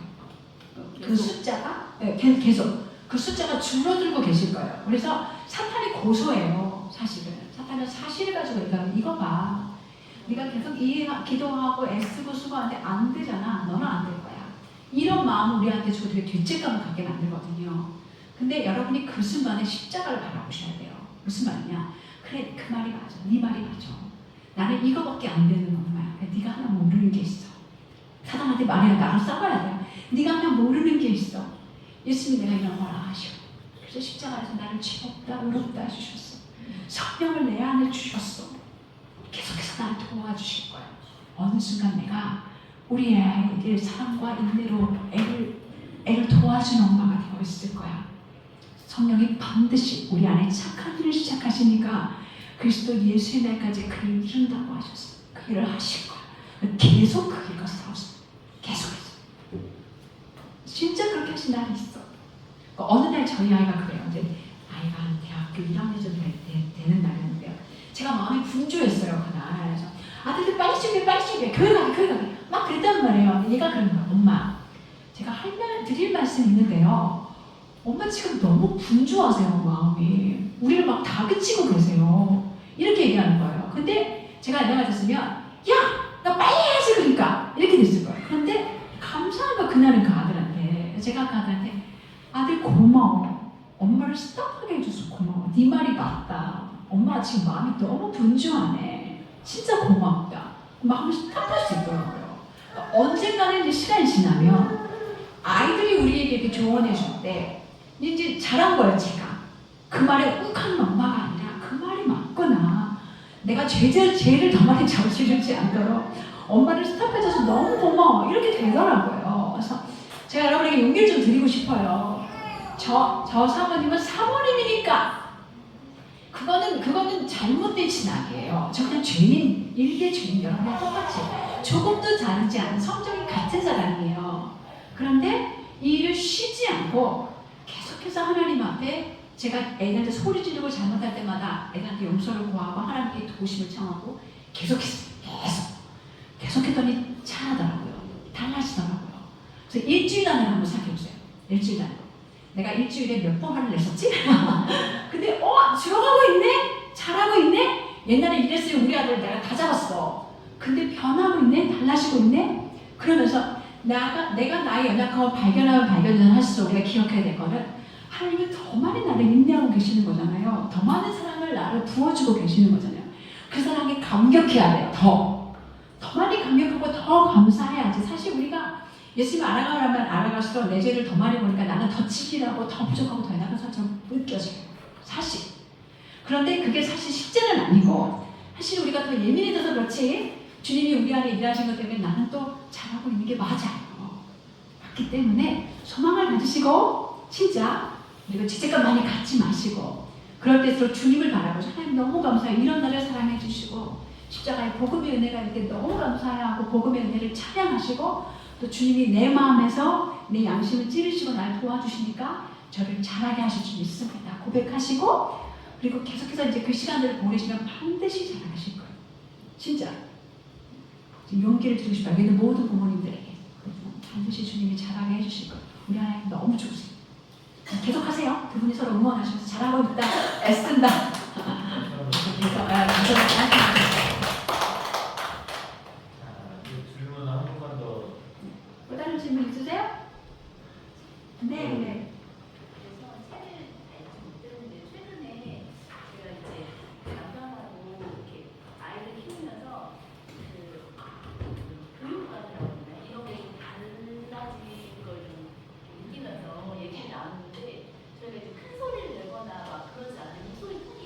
그 계속. 숫자가 계속 그 숫자가 줄어들고 계실 거예요. 그래서 사탄이 고소해요. 사실은 사탄은 사실을 가지고 이거 봐. 네가 계속 기도하고 애쓰고 수고하는데 안 되잖아. 너는 안 될 거야. 이런 마음을 우리한테 주고 되게 죄책감을 갖게 만들거든요. 근데 여러분이 그 순간에 십자가를 바라보셔야 돼요. 무슨 말이냐? 그래, 그 말이 맞아. 네 말이 맞아. 나는 이거밖에 안 되는 엄마야. 네가 하나 모르는 게 있어. 사단한테 말해야 나를 싸워야 돼. 네가 하나 모르는 게 있어. 예수님이 내가 이런 걸 아셔. 그래서 십자가에서 나를 죄없다, 의롭다 해주셨어. 성령을 내 안에 주셨어. 계속해서 나를 도와주실 거야. 어느 순간 내가 우리 아이들 사랑과 인내로 애를 도와주는 엄마가 되어 있을 거야. 성령이 반드시 우리 안에 착한 일을 시작하시니까 그리스도 예수의 날까지 그 일을 이룬다고 하셨어. 그 일을 하실 거야. 계속 그 일과 싸웠어. 계속해서. 진짜 그렇게 하신 날이 있어. 어느 날 저희 아이가 그래요. 이제 아이가 대학교 1학년 정도 되는 날이었는데요. 제가 마음이 분주했어요, 그날. 그래서 아들들 빨리 준비해. 교회 가게. 막 그랬단 말이에요. 얘가 그런 거야. 엄마, 제가 드릴 말씀 있는데요. 엄마 지금 너무 분주하세요, 마음이. 우리를 막 다그치고 계세요. 이렇게 얘기하는 거예요. 근데 제가 내가 됐으면, 야, 나 빨리 해야지, 그러니까. 이렇게 됐을 거예요. 그런데 감사한 거 그날은 그 아들한테. 제가 그 아들한테, 아들 고마워. 엄마를 스탑하게 해줘서 고마워. 네 말이 맞다. 엄마가 지금 마음이 너무 분주하네. 진짜 고맙다. 마음을 스탑할 수 있더라고요. 그러니까 언젠가는 이제 시간이 지나면 아이들이 우리에게 이렇게 조언해 줄 때 이제 잘한 거예요, 제가. 그 말에 욱하는 엄마가 아니라 그 말이 맞구나. 내가 죄를 더 많이 저지르지 않도록 엄마를 스탑해줘서 너무 고마워. 이렇게 되더라고요. 그래서 제가 여러분에게 용기를 좀 드리고 싶어요. 저 사모님은 사모님이니까 그거는 잘못된 신학이에요. 저 그냥 죄인, 일개 죄인 여러분과 똑같이 조금도 다르지 않은 성적이 같은 사람이에요. 그런데 이 일을 쉬지 않고 계속해서 하나님 앞에 제가 애들한테 소리 지르고 잘못할 때마다 애들한테 용서를 구하고 하나님께 도우심을 청하고 계속했더니 잘하더라고요. 달라지더라고요. 그래서 일주일 단위로 한번 생각해보세요. 일주일 단위로. 내가 일주일에 몇 번 화를 냈었지? 근데 들어가고 있네? 잘하고 있네? 옛날에 이랬으면 우리 아들 내가 다 잡았어. 근데 변하고 있네? 달라지고 있네? 그러면서 내가 나의 연약함을 발견하면 할수록 우리가 기억해야 될 거는 하나님은 더 많이 나를 인내하고 계시는 거잖아요. 더 많은 사랑을 사랑을 나를 부어주고 계시는 거잖아요. 그 사랑에 감격해야 돼요. 더 많이 감격하고 더 감사해야지. 사실 우리가 예수님 알아가면 알아갈수록 내 죄를 더 많이 보니까 나는 더 치기라고 더 부족하고 더 나간 사람처럼 느껴져요. 사실. 그런데 그게 사실 실제는 아니고 사실 우리가 더 예민해져서 그렇지 주님이 우리 안에 일하신 것 때문에 나는 또 잘하고 있는 게 맞아요. 맞기 때문에 소망을 가지시고 진짜 그리고 죄책감 많이 갖지 마시고 그럴 때일수록 주님을 바라보죠. 하나님 너무 감사해요. 이런 나를 사랑해 주시고 십자가의 복음의 은혜가 이렇게 너무 감사해하고 복음의 은혜를 찬양하시고 또 주님이 내 마음에서 내 양심을 찌르시고 날 도와주시니까 저를 잘하게 하실 줄 믿습니다. 고백하시고 그리고 계속해서 이제 그 시간들을 보내시면 반드시 잘하실 거예요. 진짜 지금 용기를 드리고 싶어요. 여기는 모든 부모님들에게 반드시 주님이 잘하게 해주실 거예요. 우리 하나님 너무 좋으세요. 계속하세요. 두 분이 서로 응원하시면서 잘하고 있다, 애쓴다. 그래서 질문 한 번만 더. 또 다른 질문 있으세요? 네. 그래서 책을 못 들었는데 최근에 제가 이제 남편하고 이렇게 아이를 키우면서 그 교육관이라고 하나요? 이런 게 좀 달라진 걸 좀 느끼면서 얘기를 나누는데 저희가 이제 큰 소리를 내거나 막 그러지 않으면 소리 톤이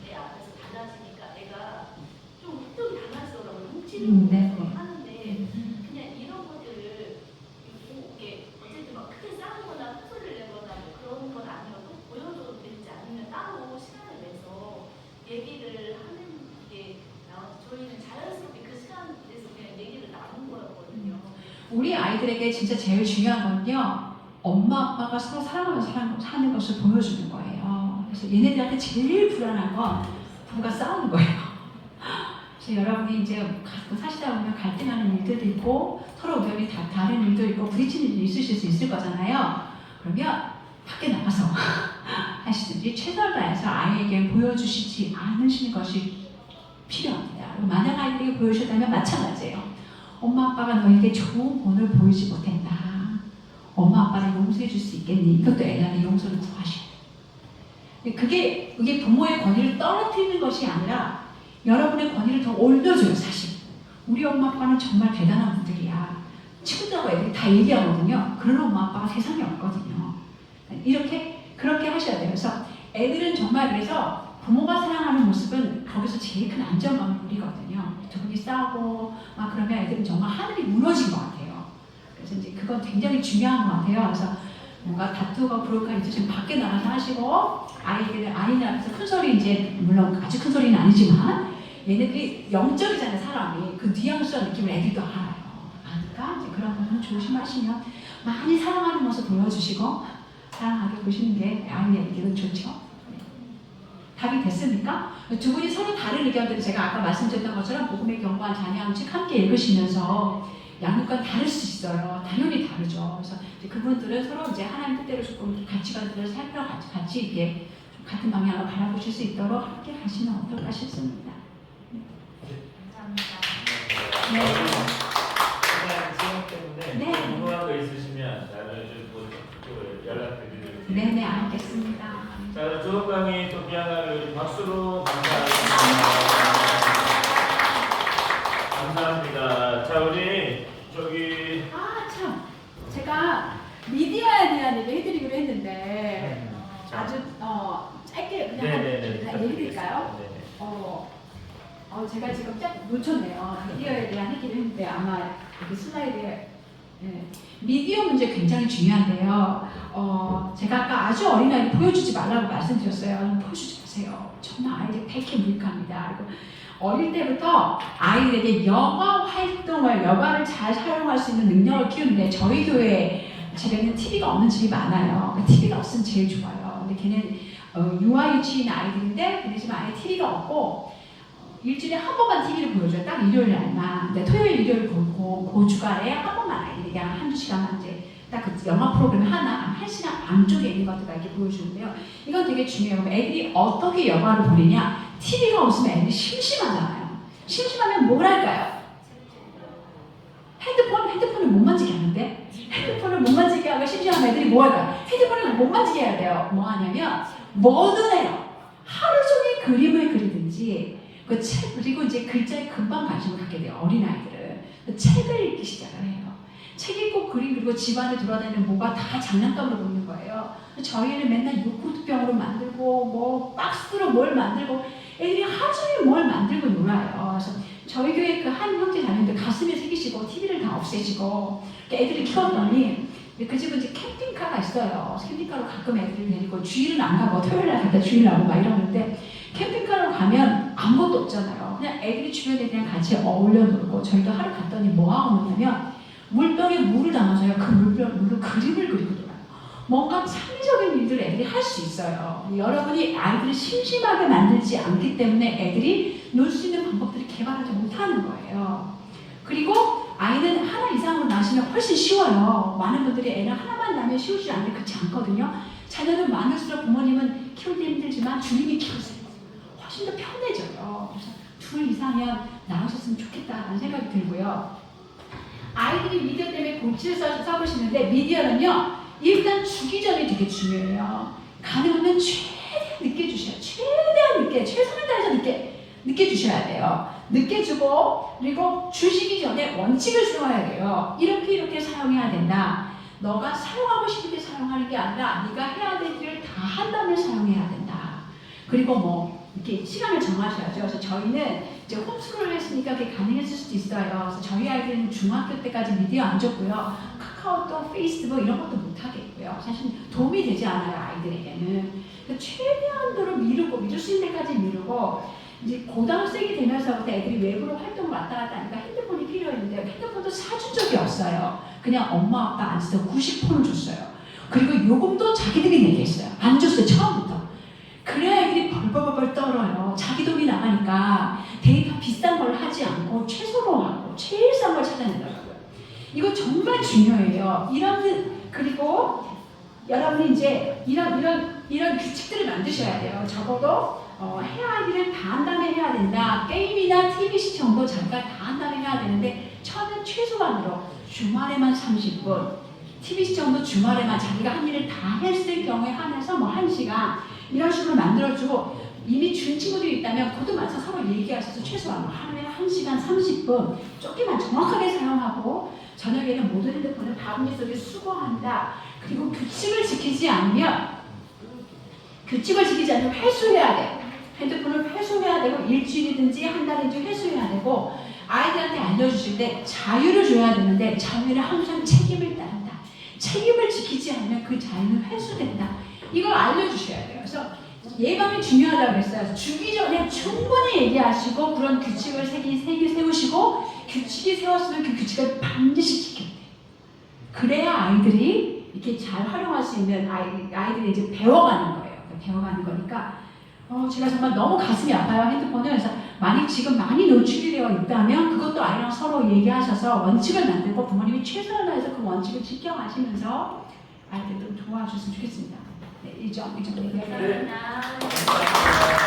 내 앞에서 달라지니까 애가 좀 흑동이 달라지더라고요. 훔치는 네. 하는데 그냥 이런 것들을 이게 어쨌든 막 크게 싸우거나 큰 소리를 내거나 뭐 그런 건 아니어도 보여줘도 되지 않으면 따로 시간을 내서 얘기를 하는 게 저희는 자연스럽게 그 시간에서 그냥 얘기를 나눈 거였거든요. 우리 아이들에게 진짜 제일 중요한 건요. 엄마 아빠가 서로 사랑하면서 사는 것을 보여주는 거예요. 그래서 얘네들한테 제일 불안한 건 부부가 싸우는 거예요. 그래서 여러분이 이제 가끔 사시다 보면 갈등하는 일들도 있고 서로 의견이 다른 일도 있고 부딪히는 일이 있으실 수 있을 거잖아요. 그러면 밖에 나가서 하시든지 최선을 다해서 아이에게 보여주시지 않으시는 것이 필요합니다. 그리고 만약 아이에게 보여주셨다면 마찬가지예요. 엄마 아빠가 너에게 좋은 본을 보이지 못했다. 엄마 아빠를 용서해 줄 수 있겠니? 이것도 애한테 용서를 구하셔야 돼요. 그게 부모의 권위를 떨어뜨리는 것이 아니라 여러분의 권위를 더 올려줘요. 사실 우리 엄마 아빠는 정말 대단한 분들이야. 친구들하고 애들이 다 얘기하거든요. 그런 엄마 아빠가 세상에 없거든요. 그렇게 하셔야 돼요. 그래서 애들은 정말 그래서 부모가 사랑하는 모습은 거기서 제일 큰 안정감을 누리거든요. 두 분이 싸우고 막 그러면 애들은 정말 하늘이 무너진 것 같아요. 그래서 이제 그건 굉장히 중요한 것 같아요. 그래서 뭔가 다투고 그럴까 이제 좀 밖에 나가서 하시고 아이들 앞에서 큰 소리 이제 물론 아주 큰 소리는 아니지만 얘네들이 영적이잖아요. 사람이 그 뉘앙스와 느낌을 애들도 알아요. 아니까 이제 그런 거는 조심하시면 많이 사랑하는 모습 보여주시고 사랑하게 보시는 게 아이에게는 좋죠. 답이 됐습니까? 두 분이 서로 다른 의견들을 제가 아까 말씀드렸던 것처럼 복음의 경고한 자녀하는 책 함께 읽으시면서 양육과는 다를 수 있어요. 당연히 다르죠. 그래서 이제 그분들은 서로 이제 하나님 뜻대로 조금 가치관들을 살펴 같이 이렇게 같은 방향으로 바라보실 수 있도록 함께 하시면 어떨까 싶습니다. 감사합니다. 네. 시간 때문에 네. 궁금한 거 있으시면 나눠주고 연락드리도록. 네네 알겠습니다. 자, 좋은 강의 또 귀한 강의 박수로 감사합니다. 감사합니다. 자, 우리 저기 참 제가 미디어에 대한 얘기 해드리기로 했는데 아주 짧게 그냥 얘기 드릴까요? 제가 지금 딱 놓쳤네요. 미디어에 대한 얘기를 했는데 아마 여기 슬라이드에 미디어 문제 굉장히 중요한데요. 제가 아까 아주 어린아이를 보여주지 말라고 말씀드렸어요. 보여주지 마세요. 정말 아이들 백해 물가입니다. 그리고 어릴 때부터 아이들에게 여가를 잘 사용할 수 있는 능력을 키우는데 저희 교회 집에는 TV가 없는 집이 많아요. TV가 없으면 제일 좋아요. 근데 걔는 유아 유치인 아이들인데 걔네 집에 아예 TV가 없고 일주일에 한 번만 TV를 보여줘요. 딱 일요일 날만. 근데 토요일, 일요일 보고 그 주간에 한 번만 아이들이 그냥 한두 시간만 이제 딱 그 영화 프로그램 하나, 한 시간 안쪽에 있는 것들을 이렇게 보여주는데요. 이건 되게 중요해요. 애들이 어떻게 영화를 보느냐? TV가 없으면 애들이 심심하잖아요. 심심하면 뭘 할까요? 핸드폰을 못 만지게 하는데 핸드폰을 못 만지게 하고 심심하면 애들이 뭐 할까요? 핸드폰을 못 만지게 해야 돼요. 뭐 하냐면 뭐든 해요. 하루 종일 그림을 그리든지 그 책 그리고 이제 글자에 금방 관심을 갖게 돼요. 어린아이들은 그 책을 읽기 시작을 해요. 책 읽고 그림 그리고 집안에 돌아다니는 뭐가 다 장난감으로 보이는 거예요. 저희는 맨날 요구르트병으로 만들고 뭐 박스로 뭘 만들고 애들이 하루 종일 뭘 만들고 놀아요. 그래서 저희 교회 그 한 형제 자매인데 가슴에 새기시고 TV를 다 없애시고 애들을 키웠더니 그 집은 이제 캠핑카가 있어요. 캠핑카로 가끔 애들을 데리고 주일은 안 가고 토요일날 갔다 주일 하고 막 이러는데 캠핑카로 가면 아무것도 없잖아요. 그냥 애들이 주변에 그냥 같이 어울려 놀고 저희도 하루 갔더니 뭐 하고 노냐면 물병에 물을 담아서요. 그 물로 그림을 그리고 놀아요. 뭔가 창의적인 일들을 애들이 할 수 있어요. 여러분이 아이들을 심심하게 만들지 않기 때문에 애들이 놀 수 있는 방법들을 개발하지 못하는 거예요. 그리고 아이는 하나 이상으로 낳으시면 훨씬 쉬워요. 많은 분들이 애는 하나만 낳으면 쉬우지 않는데 그렇지 않거든요. 자녀는 많을수록 부모님은 키우기 힘들지만 주님이 키우세요. 훨씬 더 편해져요. 그래서 둘 이상이면 낳으셨으면 좋겠다라는 생각이 들고요. 아이들이 미디어 때문에 골치를 써보시는데 미디어는요. 일단 주기 전에 되게 중요해요. 가능하면 최대한 늦게 주셔야 최대한 늦게 최선을 다해서 늦게 주셔야 돼요. 늦게 주고 그리고 주시기 전에 원칙을 세워야 돼요. 이렇게 사용해야 된다. 너가 사용하고 싶을 때 사용하는 게 아니라 네가 해야 될 일을 다 한 다음에 사용해야 된다. 그리고 뭐 이렇게 시간을 정하셔야죠. 그래서 저희는 이제 홈스쿨을 했으니까 그게 가능했을 수도 있어요. 그래서 저희 아이들은 중학교 때까지 미디어 안 줬고요. 카카오톡, 페이스북 이런 것도 못 하겠고요. 사실 도움이 되지 않아요, 아이들에게는. 최대한도로 미룰 수 있는 데까지 미루고 이제 고등학생이 되면서부터 애들이 외부로 활동을 왔다 갔다 하니까 핸드폰이 필요했는데 핸드폰도 사준 적이 없어요. 그냥 엄마 아빠 안 써서 90폰을 줬어요. 그리고 요금도 자기들이 내겠어요. 안 줬어요, 처음부터. 그래야 애들이 벌벌벌 떨어요. 자기 돈이 나가니까 데이터 비싼 걸 하지 않고 최소로 하고 제일 싼 걸 찾아내더라고요. 이거 정말 중요해요. 그리고 여러분이 이제 이런 규칙들을 만드셔야 돼요. 적어도 해야 할 일은 다 한 다음에 해야 된다. 게임이나 TV 시청도 잠깐 다 한 다음에 해야 되는데 저는 최소한으로 주말에만 30분, TV 시청도 주말에만 자기가 한 일을 다 했을 경우에 한해서 뭐 1시간 이런 식으로 만들어주고 이미 준 친구들이 있다면 그것도 맞춰 서로 얘기하셔서 최소한 하루에 1시간 30분 조금만 정확하게 사용하고 저녁에는 모든 핸드폰을 바구니 속에 수거한다. 그리고 규칙을 지키지 않으면 회수해야 돼요. 핸드폰을 회수해야 되고 일주일이든지 한 달이든지 회수해야 되고 아이들한테 알려주실 때 자유를 줘야 되는데 자유는 항상 책임을 따른다. 책임을 지키지 않으면 그 자유는 회수된다. 이걸 알려주셔야 돼요. 그래서 예방이 중요하다고 그랬어요. 주기 전에 충분히 얘기하시고 그런 규칙을 세우시고 규칙이 세웠으면 그 규칙을 반드시 지켜야 돼요. 그래야 아이들이 이렇게 잘 활용할 수 있는 아이들이 이제 배워가는 거예요. 배워가는 거니까 제가 정말 너무 가슴이 아파요. 핸드폰을. 그래서 만약 지금 많이 노출이 되어 있다면 그것도 아이랑 서로 얘기하셔서 원칙을 만들고 부모님이 최선을 다해서 그 원칙을 지켜가시면서 아이들 좀 도와주셨으면 좋겠습니다. 네, 이 점 얘기할게요. 감사합니다.